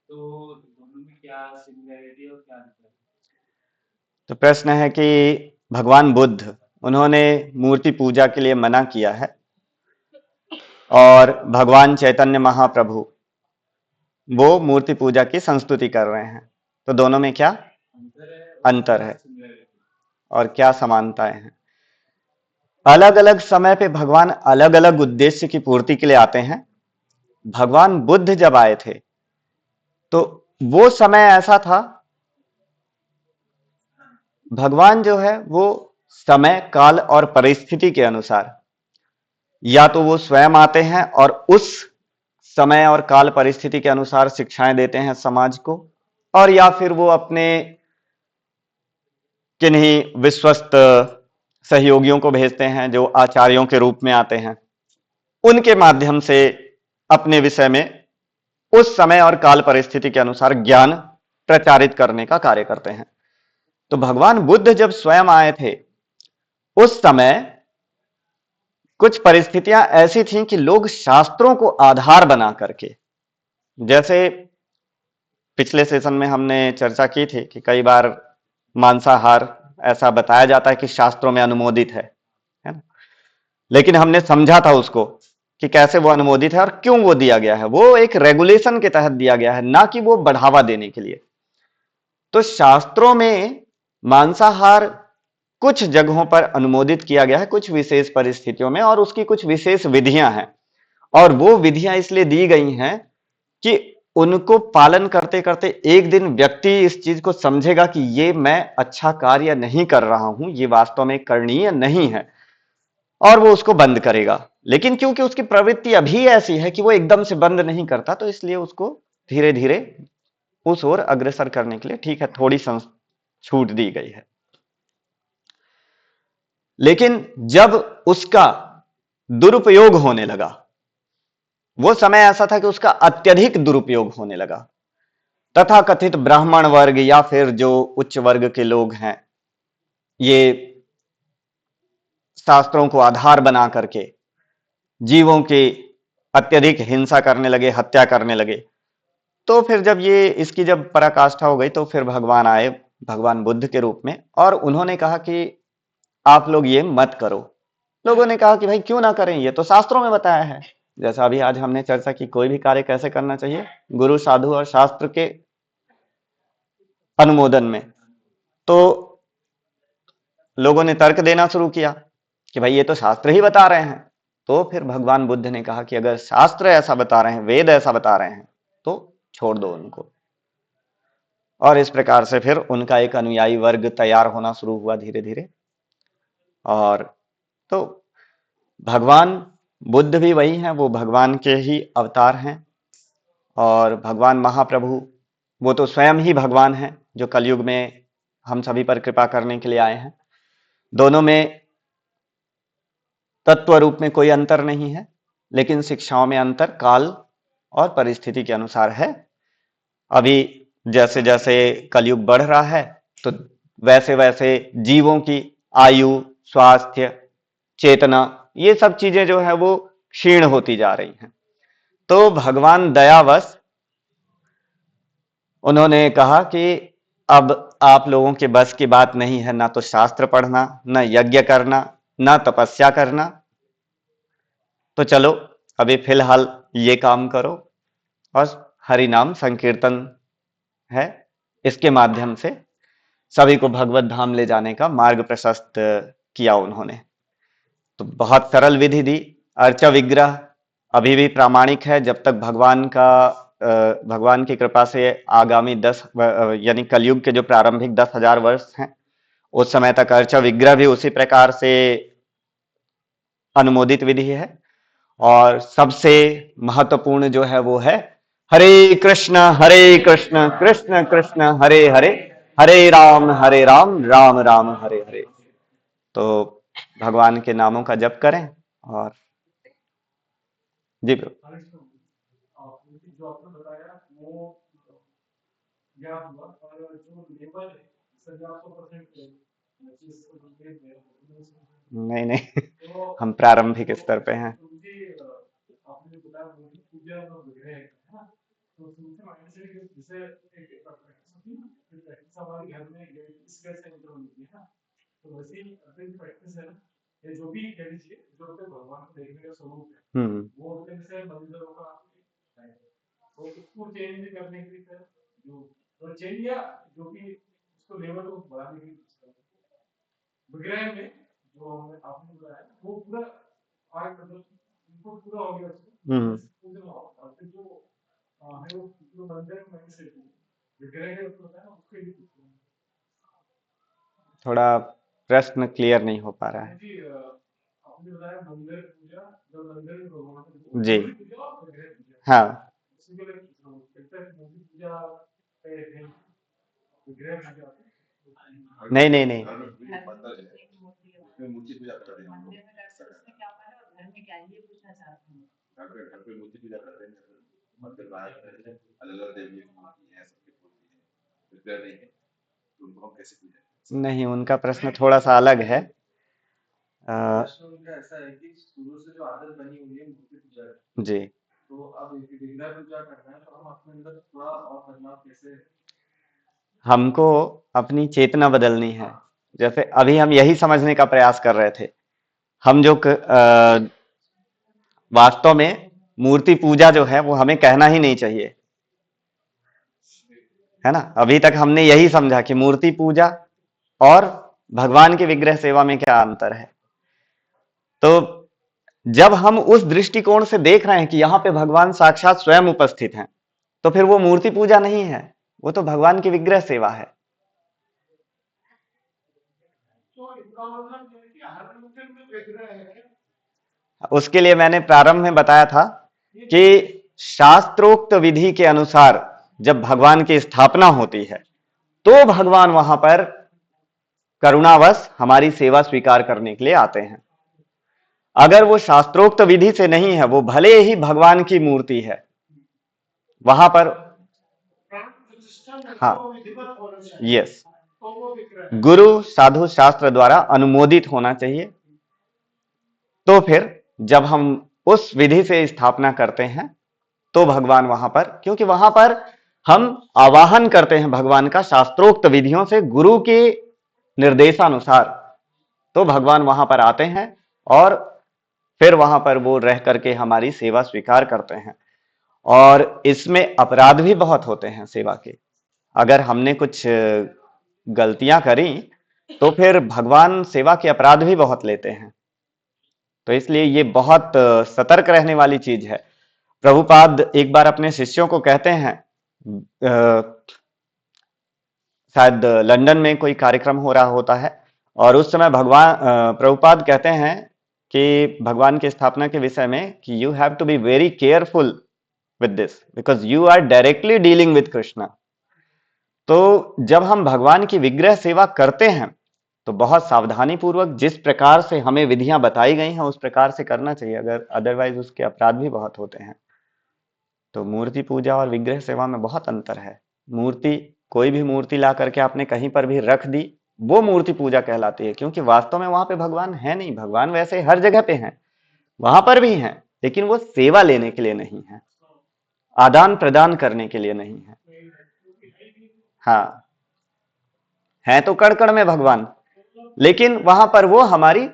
तो दोनों में क्या सिमिलैरिटी और क्या अंतर है। तो प्रश्न है कि भगवान बुद्ध, उन्होंने मूर्ति पूजा के लिए मना किया है, और भगवान चैतन्य महाप्रभु वो मूर्ति पूजा की संस्तुति कर रहे हैं, तो दोनों में क्या अंतर है और क्या समानताएं हैं। अलग अलग समय पे भगवान अलग अलग उद्देश्य की पूर्ति के लिए आते हैं। भगवान बुद्ध जब आए थे तो वो समय ऐसा था, भगवान जो है वो समय, काल और परिस्थिति के अनुसार या तो वो स्वयं आते हैं और उस समय और काल परिस्थिति के अनुसार शिक्षाएं देते हैं समाज को, और या फिर वो अपने किन्हीं विश्वस्त सहयोगियों को भेजते हैं जो आचार्यों के रूप में आते हैं, उनके माध्यम से अपने विषय में उस समय और काल परिस्थिति के अनुसार ज्ञान प्रचारित करने का कार्य करते हैं। तो भगवान बुद्ध जब स्वयं आए थे, उस समय कुछ परिस्थितियां ऐसी थीं कि लोग शास्त्रों को आधार बना करके, जैसे पिछले सेशन में हमने चर्चा की थी कि कई बार मांसाहार ऐसा बताया जाता है कि शास्त्रों में अनुमोदित है ना? लेकिन हमने समझा था उसको कि कैसे वो अनुमोदित है और क्यों वो दिया गया है। वो एक रेगुलेशन के तहत दिया गया है, ना कि वो बढ़ावा देने के लिए। तो शास्त्रों में मांसाहार कुछ जगहों पर अनुमोदित किया गया है, कुछ विशेष परिस्थितियों में, और उसकी कुछ विशेष विधियां हैं। और वो विधियां इसलिए दी गई हैं कि उनको पालन करते करते एक दिन व्यक्ति इस चीज को समझेगा कि ये मैं अच्छा कार्य नहीं कर रहा हूं, ये वास्तव में करणीय नहीं है, और वो उसको बंद करेगा। लेकिन क्योंकि उसकी प्रवृत्ति अभी ऐसी है कि वो एकदम से बंद नहीं करता, तो इसलिए उसको धीरे धीरे उस ओर अग्रसर करने के लिए ठीक है थोड़ी छूट दी गई है। लेकिन जब उसका दुरुपयोग होने लगा, वो समय ऐसा था कि उसका अत्यधिक दुरुपयोग होने लगा, तथा कथित ब्राह्मण वर्ग या फिर जो उच्च वर्ग के लोग हैं, ये शास्त्रों को आधार बना करके जीवों की अत्यधिक हिंसा करने लगे, हत्या करने लगे। तो फिर जब ये इसकी जब पराकाष्ठा हो गई, तो फिर भगवान आए, भगवान बुद्ध के रूप में, और उन्होंने कहा कि आप लोग ये मत करो। लोगों ने कहा कि भाई क्यों ना करें, ये तो शास्त्रों में बताया है। जैसा अभी आज हमने चर्चा की, कोई भी कार्य कैसे करना चाहिए, गुरु साधु और शास्त्र के अनुमोदन में। तो लोगों ने तर्क देना शुरू किया कि भाई ये तो शास्त्र ही बता रहे हैं। तो फिर भगवान बुद्ध ने कहा कि अगर शास्त्र ऐसा बता रहे हैं, वेद ऐसा बता रहे हैं, तो छोड़ दो उनको। और इस प्रकार से फिर उनका एक अनुयायी वर्ग तैयार होना शुरू हुआ धीरे धीरे। और तो भगवान बुद्ध भी वही हैं, वो भगवान के ही अवतार हैं। और भगवान महाप्रभु, वो तो स्वयं ही भगवान हैं, जो कलयुग में हम सभी पर कृपा करने के लिए आए हैं। दोनों में तत्व रूप में कोई अंतर नहीं है, लेकिन शिक्षाओं में अंतर काल और परिस्थिति के अनुसार है। अभी जैसे जैसे कलयुग बढ़ रहा है, तो वैसे वैसे जीवों की आयु, स्वास्थ्य, चेतना, ये सब चीजें जो है वो क्षीण होती जा रही हैं। तो भगवान दयावश उन्होंने कहा कि अब आप लोगों के बस की बात नहीं है, ना तो शास्त्र पढ़ना, ना यज्ञ करना, ना तपस्या करना। तो चलो अभी फिलहाल ये काम करो, और हरि नाम संकीर्तन है, इसके माध्यम से सभी को भगवत धाम ले जाने का मार्ग प्रशस्त किया उन्होंने। तो बहुत सरल विधि दी। अर्चा विग्रह अभी भी प्रामाणिक है, जब तक भगवान की कृपा से आगामी 10 यानी कलयुग के जो प्रारंभिक 10,000 वर्ष हैं, उस समय तक अर्चा विग्रह भी उसी प्रकार से अनुमोदित विधि है। और सबसे महत्वपूर्ण जो है वो है हरे कृष्ण कृष्ण कृष्ण हरे हरे, हरे राम राम राम हरे हरे। तो भगवान के नामों का जप करें। और जी नहीं नहीं, हम प्रारंभिक स्तर पे हैं। हम्म। हम्म। थोड़ा प्रश्न क्लियर नहीं हो पा रहा है। जी। हाँ, नहीं नहीं नहीं, नहीं उनका प्रश्न थोड़ा सा अलग है। अ, जी, हमको अपनी चेतना बदलनी है। जैसे अभी हम यही समझने का प्रयास कर रहे थे, हम जो वास्तव में मूर्ति पूजा जो है वो हमें कहना ही नहीं चाहिए, है ना। अभी तक हमने यही समझा कि मूर्ति पूजा और भगवान की विग्रह सेवा में क्या अंतर है। तो जब हम उस दृष्टिकोण से देख रहे हैं कि यहाँ पे भगवान साक्षात स्वयं उपस्थित हैं, तो फिर वो मूर्ति पूजा नहीं है, वो तो भगवान की विग्रह सेवा है। उसके लिए मैंने प्रारंभ में बताया था कि शास्त्रोक्त विधि के अनुसार जब भगवान की स्थापना होती है तो भगवान वहां पर करुणावश हमारी सेवा स्वीकार करने के लिए आते हैं। अगर वो शास्त्रोक्त विधि से नहीं है, वो भले ही भगवान की मूर्ति है, वहां पर हाँ, यस, गुरु साधु शास्त्र द्वारा अनुमोदित होना चाहिए। तो फिर जब हम उस विधि से स्थापना करते हैं तो भगवान वहां पर, क्योंकि वहां पर हम आवाहन करते हैं भगवान का शास्त्रोक्त विधियों से गुरु के निर्देशानुसार, तो भगवान वहां पर आते हैं और फिर वहां पर वो रह करके हमारी सेवा स्वीकार करते हैं। और इसमें अपराध भी बहुत होते हैं सेवा के। अगर हमने कुछ गलतियां करी तो फिर भगवान सेवा के अपराध भी बहुत लेते हैं। तो इसलिए ये बहुत सतर्क रहने वाली चीज है। प्रभुपाद एक बार अपने शिष्यों को कहते हैं, शायद लंदन में कोई कार्यक्रम हो रहा होता है और उस समय भगवान प्रभुपाद कहते हैं कि भगवान की स्थापना के विषय में कि you have to be very careful with this because you are directly dealing with Krishna. तो जब हम भगवान की विग्रह सेवा करते हैं तो बहुत सावधानी पूर्वक जिस प्रकार से हमें विधियां बताई गई हैं उस प्रकार से करना चाहिए, अगर अदरवाइज उसके अपराध भी बहुत होते हैं। तो मूर्ति पूजा और विग्रह सेवा में बहुत अंतर है। मूर्ति, कोई भी मूर्ति ला करके आपने कहीं पर भी रख दी, वो मूर्ति पूजा कहलाती है, क्योंकि वास्तव में वहां पे भगवान है नहीं। भगवान वैसे हर जगह पे हैं, वहां पर भी हैं, लेकिन वो सेवा लेने के लिए नहीं है, आदान प्रदान करने के लिए नहीं है। हाँ, है तो कण कण में भगवान, लेकिन वहां पर वो हमारी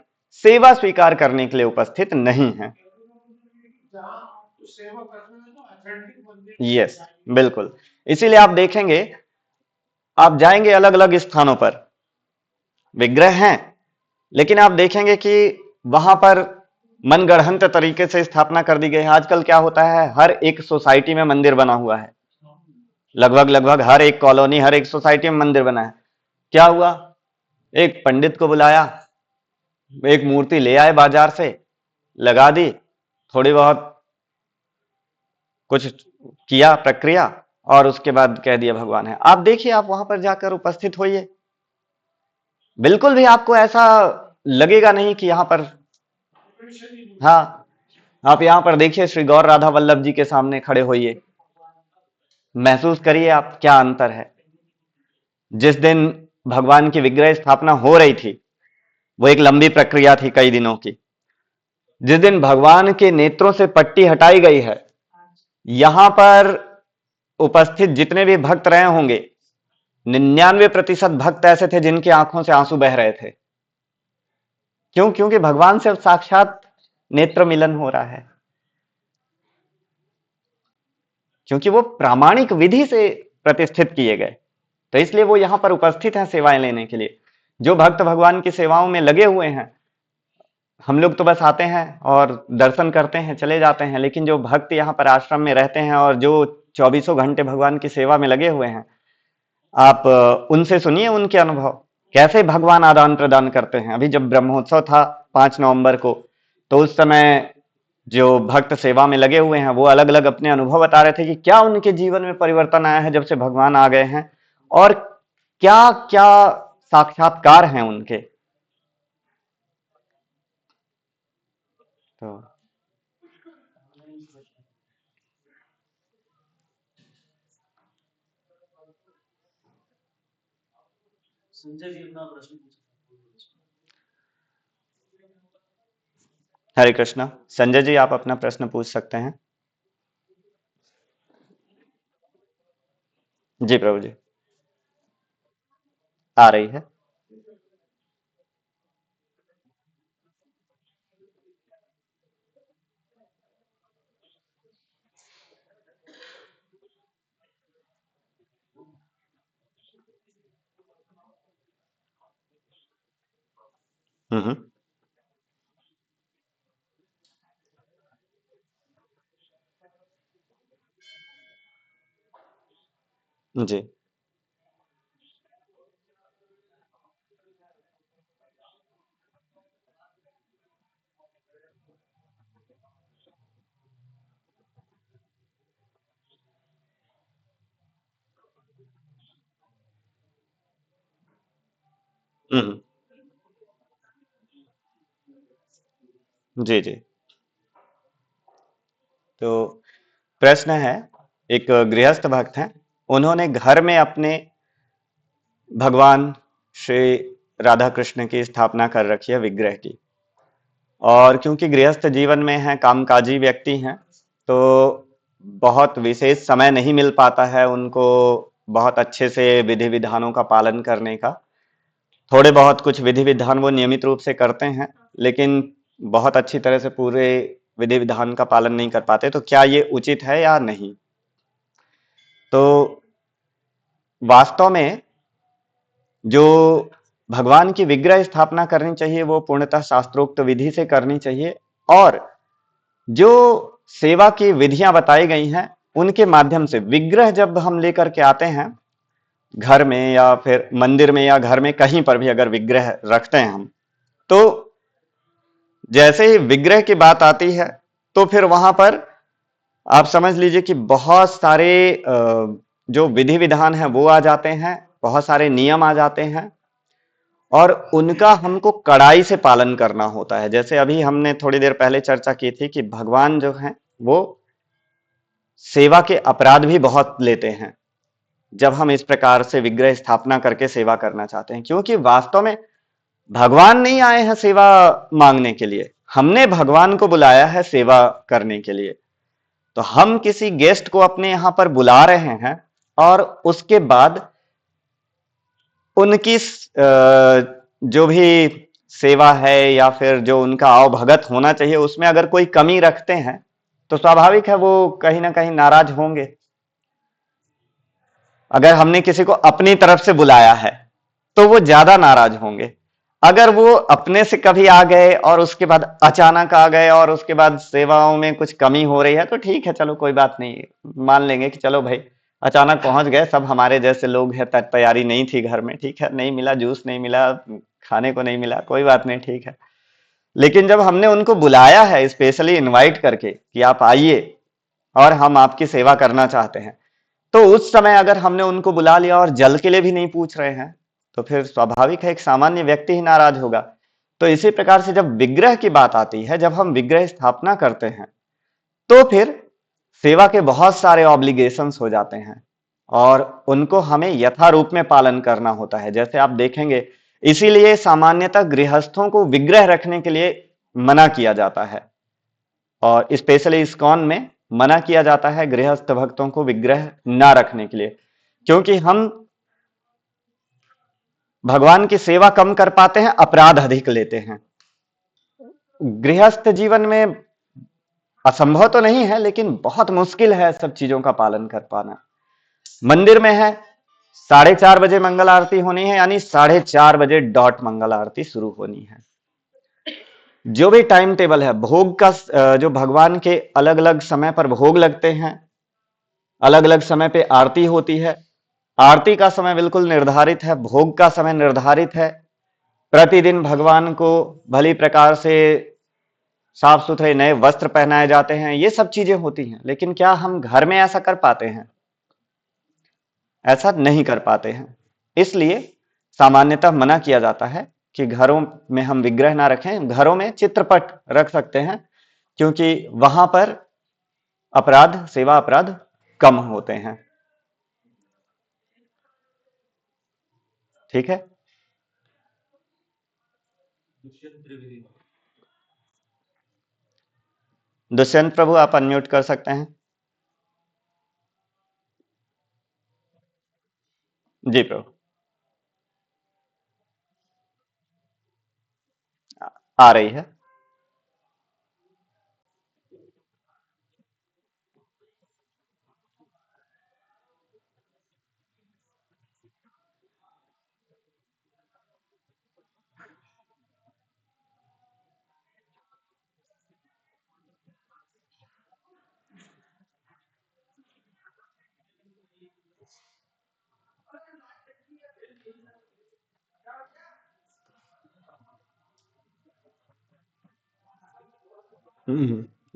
सेवा स्वीकार करने के लिए उपस्थित नहीं है। यस, बिल्कुल। इसीलिए आप देखेंगे, आप जाएंगे अलग अलग स्थानों पर, विग्रह हैं, लेकिन आप देखेंगे कि वहां पर मनगढ़ंत तरीके से स्थापना कर दी गई है। आजकल क्या होता है, हर एक सोसाइटी में मंदिर बना हुआ है, लगभग लगभग हर एक कॉलोनी, हर एक सोसाइटी में मंदिर बना है। क्या हुआ, एक पंडित को बुलाया, एक मूर्ति ले आए बाजार से, लगा दी, थोड़ी बहुत कुछ किया प्रक्रिया, और उसके बाद कह दिया भगवान है। आप देखिए, आप वहां पर जाकर उपस्थित होइए, बिल्कुल भी आपको ऐसा लगेगा नहीं कि यहां पर, हाँ, आप यहां पर देखिए श्री गौर राधा वल्लभ जी के सामने खड़े होइए, महसूस करिए आप क्या अंतर है। जिस दिन भगवान की विग्रह स्थापना हो रही थी, वो एक लंबी प्रक्रिया थी, कई दिनों की। जिस दिन भगवान के नेत्रों से पट्टी हटाई गई है, यहां पर उपस्थित जितने भी भक्त रहे होंगे, 99% भक्त ऐसे थे जिनकी आंखों से आंसू बह रहे थे। क्यों? क्योंकि भगवान से साक्षात नेत्र मिलन हो रहा है, क्योंकि वो प्रामाणिक विधि से प्रतिष्ठित किए गए। तो इसलिए वो यहां पर उपस्थित हैं सेवाएं लेने के लिए। जो भक्त भगवान की सेवाओं में लगे हुए हैं, हम लोग तो बस आते हैं और दर्शन करते हैं, चले जाते हैं, लेकिन जो भक्त यहाँ पर आश्रम में रहते हैं और जो चौबीसों घंटे भगवान की सेवा में लगे हुए हैं, आप उनसे सुनिए उनके अनुभव, कैसे भगवान आदान प्रदान करते हैं। अभी जब ब्रह्मोत्सव था 5 नवंबर को, तो उस समय जो भक्त सेवा में लगे हुए हैं वो अलग अलग अपने अनुभव बता रहे थे कि क्या उनके जीवन में परिवर्तन आया है जब से भगवान आ गए हैं, और क्या क्या साक्षात्कार हैं उनके। तो हरे कृष्णा। संजय जी, आप अपना प्रश्न पूछ सकते हैं। जी प्रभु जी। आ रही है। हम्म। जी। हम्म। जी जी। तो प्रश्न है, एक गृहस्थ भक्त हैं, उन्होंने घर में अपने भगवान श्री राधा कृष्ण की स्थापना कर रखी है, विग्रह की। और क्योंकि गृहस्थ जीवन में है, कामकाजी व्यक्ति हैं, तो बहुत विशेष समय नहीं मिल पाता है उनको बहुत अच्छे से विधि विधानों का पालन करने का। थोड़े बहुत कुछ विधि विधान वो नियमित रूप से करते हैं, लेकिन बहुत अच्छी तरह से पूरे विधि विधान का पालन नहीं कर पाते। तो क्या ये उचित है या नहीं? तो वास्तव में जो भगवान की विग्रह स्थापना करनी चाहिए वो पूर्णतः शास्त्रोक्त विधि से करनी चाहिए, और जो सेवा की विधियां बताई गई हैं उनके माध्यम से विग्रह जब हम लेकर के आते हैं घर में या फिर मंदिर में या घर में कहीं पर भी अगर विग्रह रखते हैं हम, तो जैसे ही विग्रह की बात आती है तो फिर वहां पर आप समझ लीजिए कि बहुत सारे जो विधि विधान है वो आ जाते हैं, बहुत सारे नियम आ जाते हैं, और उनका हमको कड़ाई से पालन करना होता है। जैसे अभी हमने थोड़ी देर पहले चर्चा की थी कि भगवान जो हैं वो सेवा के अपराध भी बहुत लेते हैं जब हम इस प्रकार से विग्रह स्थापना करके सेवा करना चाहते हैं, क्योंकि वास्तव में भगवान नहीं आए हैं सेवा मांगने के लिए, हमने भगवान को बुलाया है सेवा करने के लिए। तो हम किसी गेस्ट को अपने यहां पर बुला रहे हैं, और उसके बाद उनकी जो भी सेवा है या फिर जो उनका आवभगत होना चाहिए उसमें अगर कोई कमी रखते हैं तो स्वाभाविक है वो कहीं ना कहीं नाराज होंगे। अगर हमने किसी को अपनी तरफ से बुलाया है तो वो ज्यादा नाराज होंगे। अगर वो अपने से कभी आ गए और उसके बाद अचानक आ गए और उसके बाद सेवाओं में कुछ कमी हो रही है तो ठीक है, चलो कोई बात नहीं, मान लेंगे कि चलो भाई अचानक पहुंच गए, सब हमारे जैसे लोग हैं, तैयारी नहीं थी घर में, ठीक है, नहीं मिला, जूस नहीं मिला, खाने को नहीं मिला, कोई बात नहीं, ठीक है। लेकिन जब हमने उनको बुलाया है स्पेशली इनवाइट करके कि आप आइए और हम आपकी सेवा करना चाहते हैं, तो उस समय अगर हमने उनको बुला लिया और जल के लिए भी नहीं पूछ रहे हैं तो फिर स्वाभाविक है एक सामान्य व्यक्ति ही नाराज होगा। तो इसी प्रकार से जब विग्रह की बात आती है, जब हम विग्रह स्थापना करते हैं, तो फिर सेवा के बहुत सारे ऑब्लिगेशंस हो जाते हैं और उनको हमें यथारूप में पालन करना होता है। जैसे आप देखेंगे, इसीलिए सामान्यतः गृहस्थों को विग्रह रखने के लिए मना किया जाता है, और स्पेशली इस्कॉन में मना किया जाता है गृहस्थ भक्तों को विग्रह ना रखने के लिए, क्योंकि हम भगवान की सेवा कम कर पाते हैं, अपराध अधिक लेते हैं। गृहस्थ जीवन में असंभव तो नहीं है, लेकिन बहुत मुश्किल है सब चीजों का पालन कर पाना। मंदिर में है 4:30 बजे मंगल आरती होनी है, यानी 4:30 बजे डॉट मंगल आरती शुरू होनी है। जो भी टाइम टेबल है भोग का, जो भगवान के अलग अलग समय पर भोग लगते हैं, अलग अलग समय पे आरती होती है, आरती का समय बिल्कुल निर्धारित है, भोग का समय निर्धारित है। प्रतिदिन भगवान को भली प्रकार से साफ सुथरे नए वस्त्र पहनाए जाते हैं, ये सब चीजें होती हैं। लेकिन क्या हम घर में ऐसा कर पाते हैं? ऐसा नहीं कर पाते हैं। इसलिए सामान्यतः मना किया जाता है कि घरों में हम विग्रह ना रखें। घरों में चित्रपट रख सकते हैं, क्योंकि वहां पर अपराध, सेवा अपराध कम होते हैं। ठीक है। दुष्यंत प्रभु, आप अनम्यूट कर सकते हैं। जी प्रभु। आ रही है।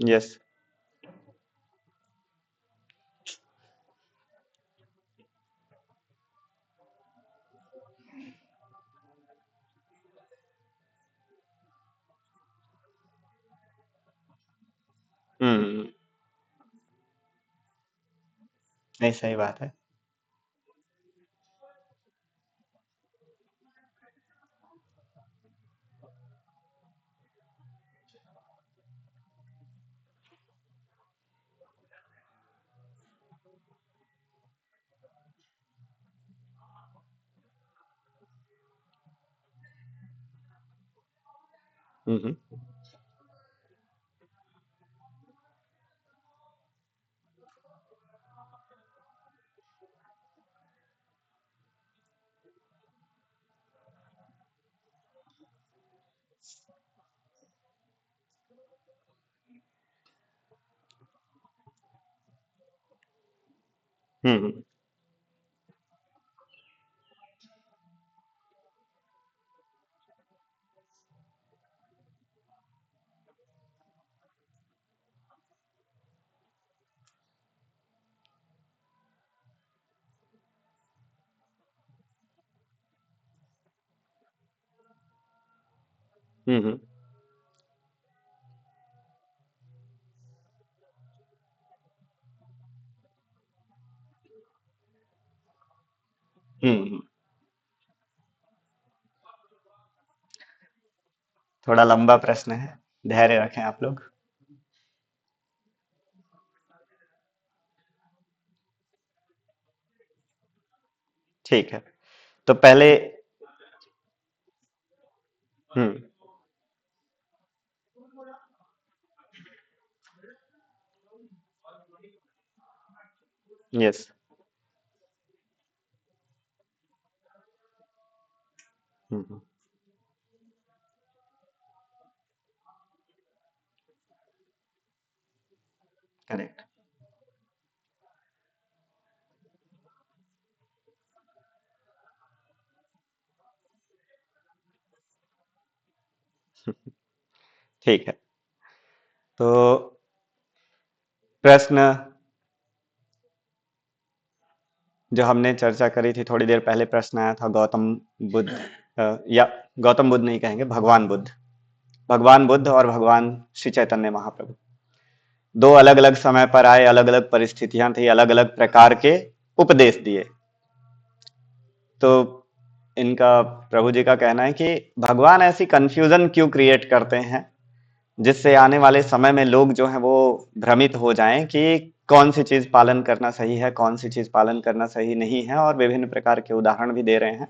यस। हम्म। नहीं, सही बात है। हम्म। हम्म। हम्म। हम्म। थोड़ा लंबा प्रश्न है, धैर्य रखें आप लोग। ठीक है। तो पहले। हम्म। यस। हम्म। करेक्ट। ठीक है। तो प्रश्न जो हमने चर्चा करी थी थोड़ी देर पहले, प्रश्न आया था गौतम बुद्ध, या गौतम बुद्ध नहीं कहेंगे, भगवान बुद्ध। भगवान बुद्ध और भगवान श्री चैतन्य महाप्रभु दो अलग अलग समय पर आए, अलग अलग परिस्थितियां थी, अलग अलग प्रकार के उपदेश दिए। तो इनका, प्रभु जी का कहना है कि भगवान ऐसी कंफ्यूजन क्यों क्रिएट करते हैं जिससे आने वाले समय में लोग जो हैं वो भ्रमित हो जाएं कि कौन सी चीज पालन करना सही है, कौन सी चीज पालन करना सही नहीं है, और विभिन्न प्रकार के उदाहरण भी दे रहे हैं।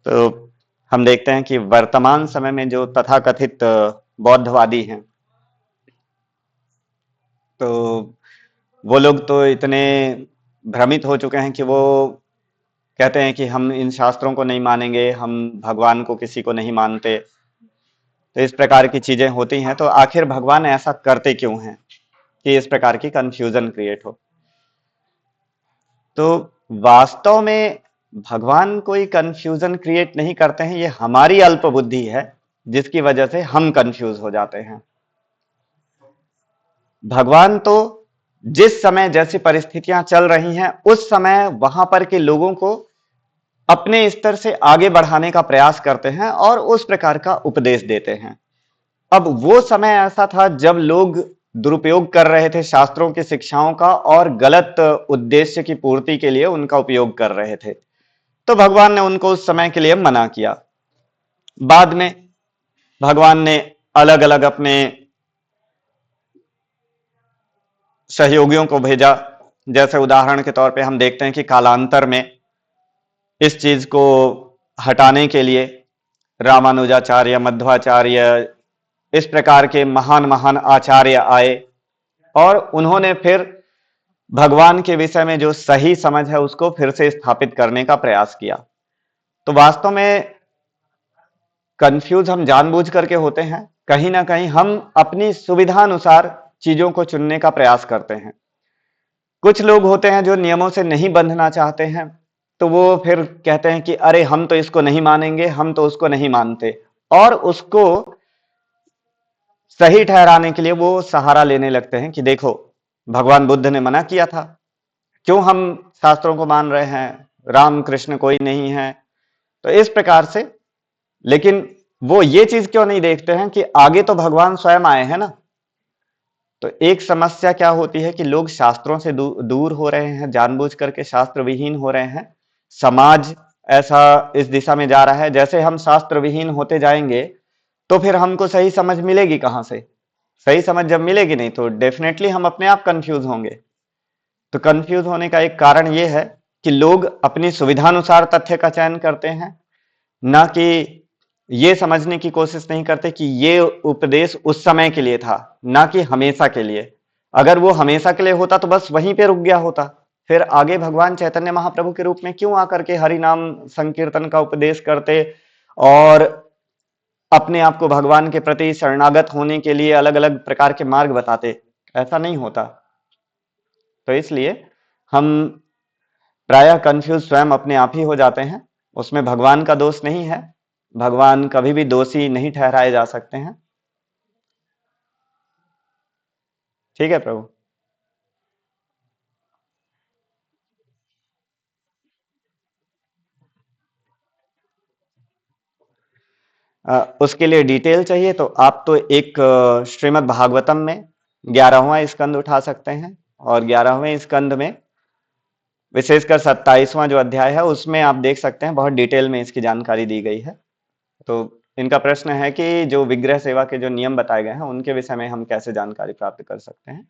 तो हम देखते हैं कि वर्तमान समय में जो तथाकथित बौद्धवादी हैं, तो वो लोग तो इतने भ्रमित हो चुके हैं कि वो कहते हैं कि हम इन शास्त्रों को नहीं मानेंगे, हम भगवान को किसी को नहीं मानते। तो इस प्रकार की चीजें होती हैं। तो आखिर भगवान ऐसा करते क्यों हैं कि इस प्रकार की कंफ्यूजन क्रिएट हो? तो वास्तव में भगवान कोई कंफ्यूजन क्रिएट नहीं करते हैं, ये हमारी अल्प बुद्धि है जिसकी वजह से हम कंफ्यूज हो जाते हैं। भगवान तो जिस समय जैसी परिस्थितियां चल रही हैं उस समय वहां पर के लोगों को अपने स्तर से आगे बढ़ाने का प्रयास करते हैं और उस प्रकार का उपदेश देते हैं। अब वो समय ऐसा था जब लोग दुरुपयोग कर रहे थे शास्त्रों की शिक्षाओं का और गलत उद्देश्य की पूर्ति के लिए उनका उपयोग कर रहे थे। तो भगवान ने उनको उस समय के लिए मना किया। बाद में भगवान ने अलग अलग अपने सहयोगियों को भेजा। जैसे उदाहरण के तौर पे हम देखते हैं कि कालांतर में इस चीज को हटाने के लिए रामानुजाचार्य, मध्वाचार्य, इस प्रकार के महान महान आचार्य आए और उन्होंने फिर भगवान के विषय में जो सही समझ है उसको फिर से स्थापित करने का प्रयास किया। तो वास्तव में कंफ्यूज हम जानबूझ करके होते हैं। कहीं ना कहीं हम अपनी सुविधानुसार चीजों को चुनने का प्रयास करते हैं। कुछ लोग होते हैं जो नियमों से नहीं बंधना चाहते हैं, तो वो फिर कहते हैं कि अरे हम तो इसको नहीं मानेंगे, हम तो उसको नहीं मानते, और उसको सही ठहराने के लिए वो सहारा लेने लगते हैं कि देखो भगवान बुद्ध ने मना किया था, क्यों हम शास्त्रों को मान रहे हैं, राम कृष्ण कोई नहीं है। तो इस प्रकार से, लेकिन वो ये चीज क्यों नहीं देखते हैं कि आगे तो भगवान स्वयं आए हैं ना। तो एक समस्या क्या होती है कि लोग शास्त्रों से दूर हो रहे हैं, जानबूझ करके शास्त्र विहीन हो रहे हैं। समाज ऐसा इस दिशा में जा रहा है, जैसे हम शास्त्र विहीन होते जाएंगे तो फिर हमको सही समझ मिलेगी कहां से। सही समझ जब मिलेगी नहीं तो डेफिनेटली हम अपने आप कंफ्यूज होंगे। तो कंफ्यूज होने का एक कारण यह है कि लोग अपनी सुविधानुसार तथ्य का चयन करते हैं, ना कि ये समझने की कोशिश नहीं करते कि ये उपदेश उस समय के लिए था, ना कि हमेशा के लिए। अगर वो हमेशा के लिए होता तो बस वहीं पे रुक गया होता, फिर आगे भगवान चैतन्य महाप्रभु के रूप में क्यों आकर के हरि नाम संकीर्तन का उपदेश करते और अपने आप को भगवान के प्रति शरणागत होने के लिए अलग अलग प्रकार के मार्ग बताते। ऐसा नहीं होता। तो इसलिए हम प्रायः कंफ्यूज स्वयं अपने आप ही हो जाते हैं। उसमें भगवान का दोष नहीं है, भगवान कभी भी दोषी नहीं ठहराए जा सकते हैं। ठीक है प्रभु। उसके लिए डिटेल चाहिए तो आप तो एक श्रीमद् भागवतम में 11वां स्कंद उठा सकते हैं, और 11वें स्कंद में विशेषकर 27वां जो अध्याय है उसमें आप देख सकते हैं, बहुत डिटेल में इसकी जानकारी दी गई है। तो इनका प्रश्न है कि जो विग्रह सेवा के जो नियम बताए गए हैं उनके विषय में हम कैसे जानकारी प्राप्त कर सकते हैं।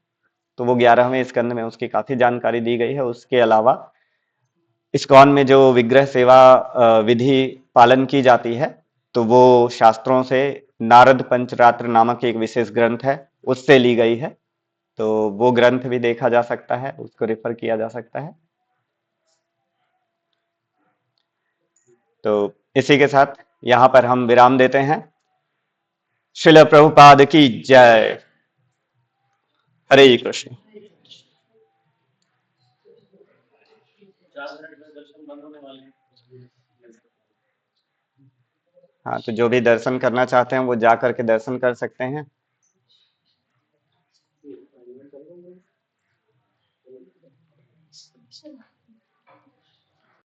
तो वो 11वें स्कंद में उसकी काफी जानकारी दी गई है। उसके अलावा इस्कॉन में जो विग्रह सेवा विधि पालन की जाती है, तो वो शास्त्रों से नारद पंचरात्र नामक एक विशेष ग्रंथ है उससे ली गई है। तो वो ग्रंथ भी देखा जा सकता है, उसको रेफर किया जा सकता है। तो इसी के साथ यहाँ पर हम विराम देते हैं। श्रील प्रभुपाद की जय। हरे कृष्ण। हाँ, तो जो भी दर्शन करना चाहते हैं वो जा करके दर्शन कर सकते हैं।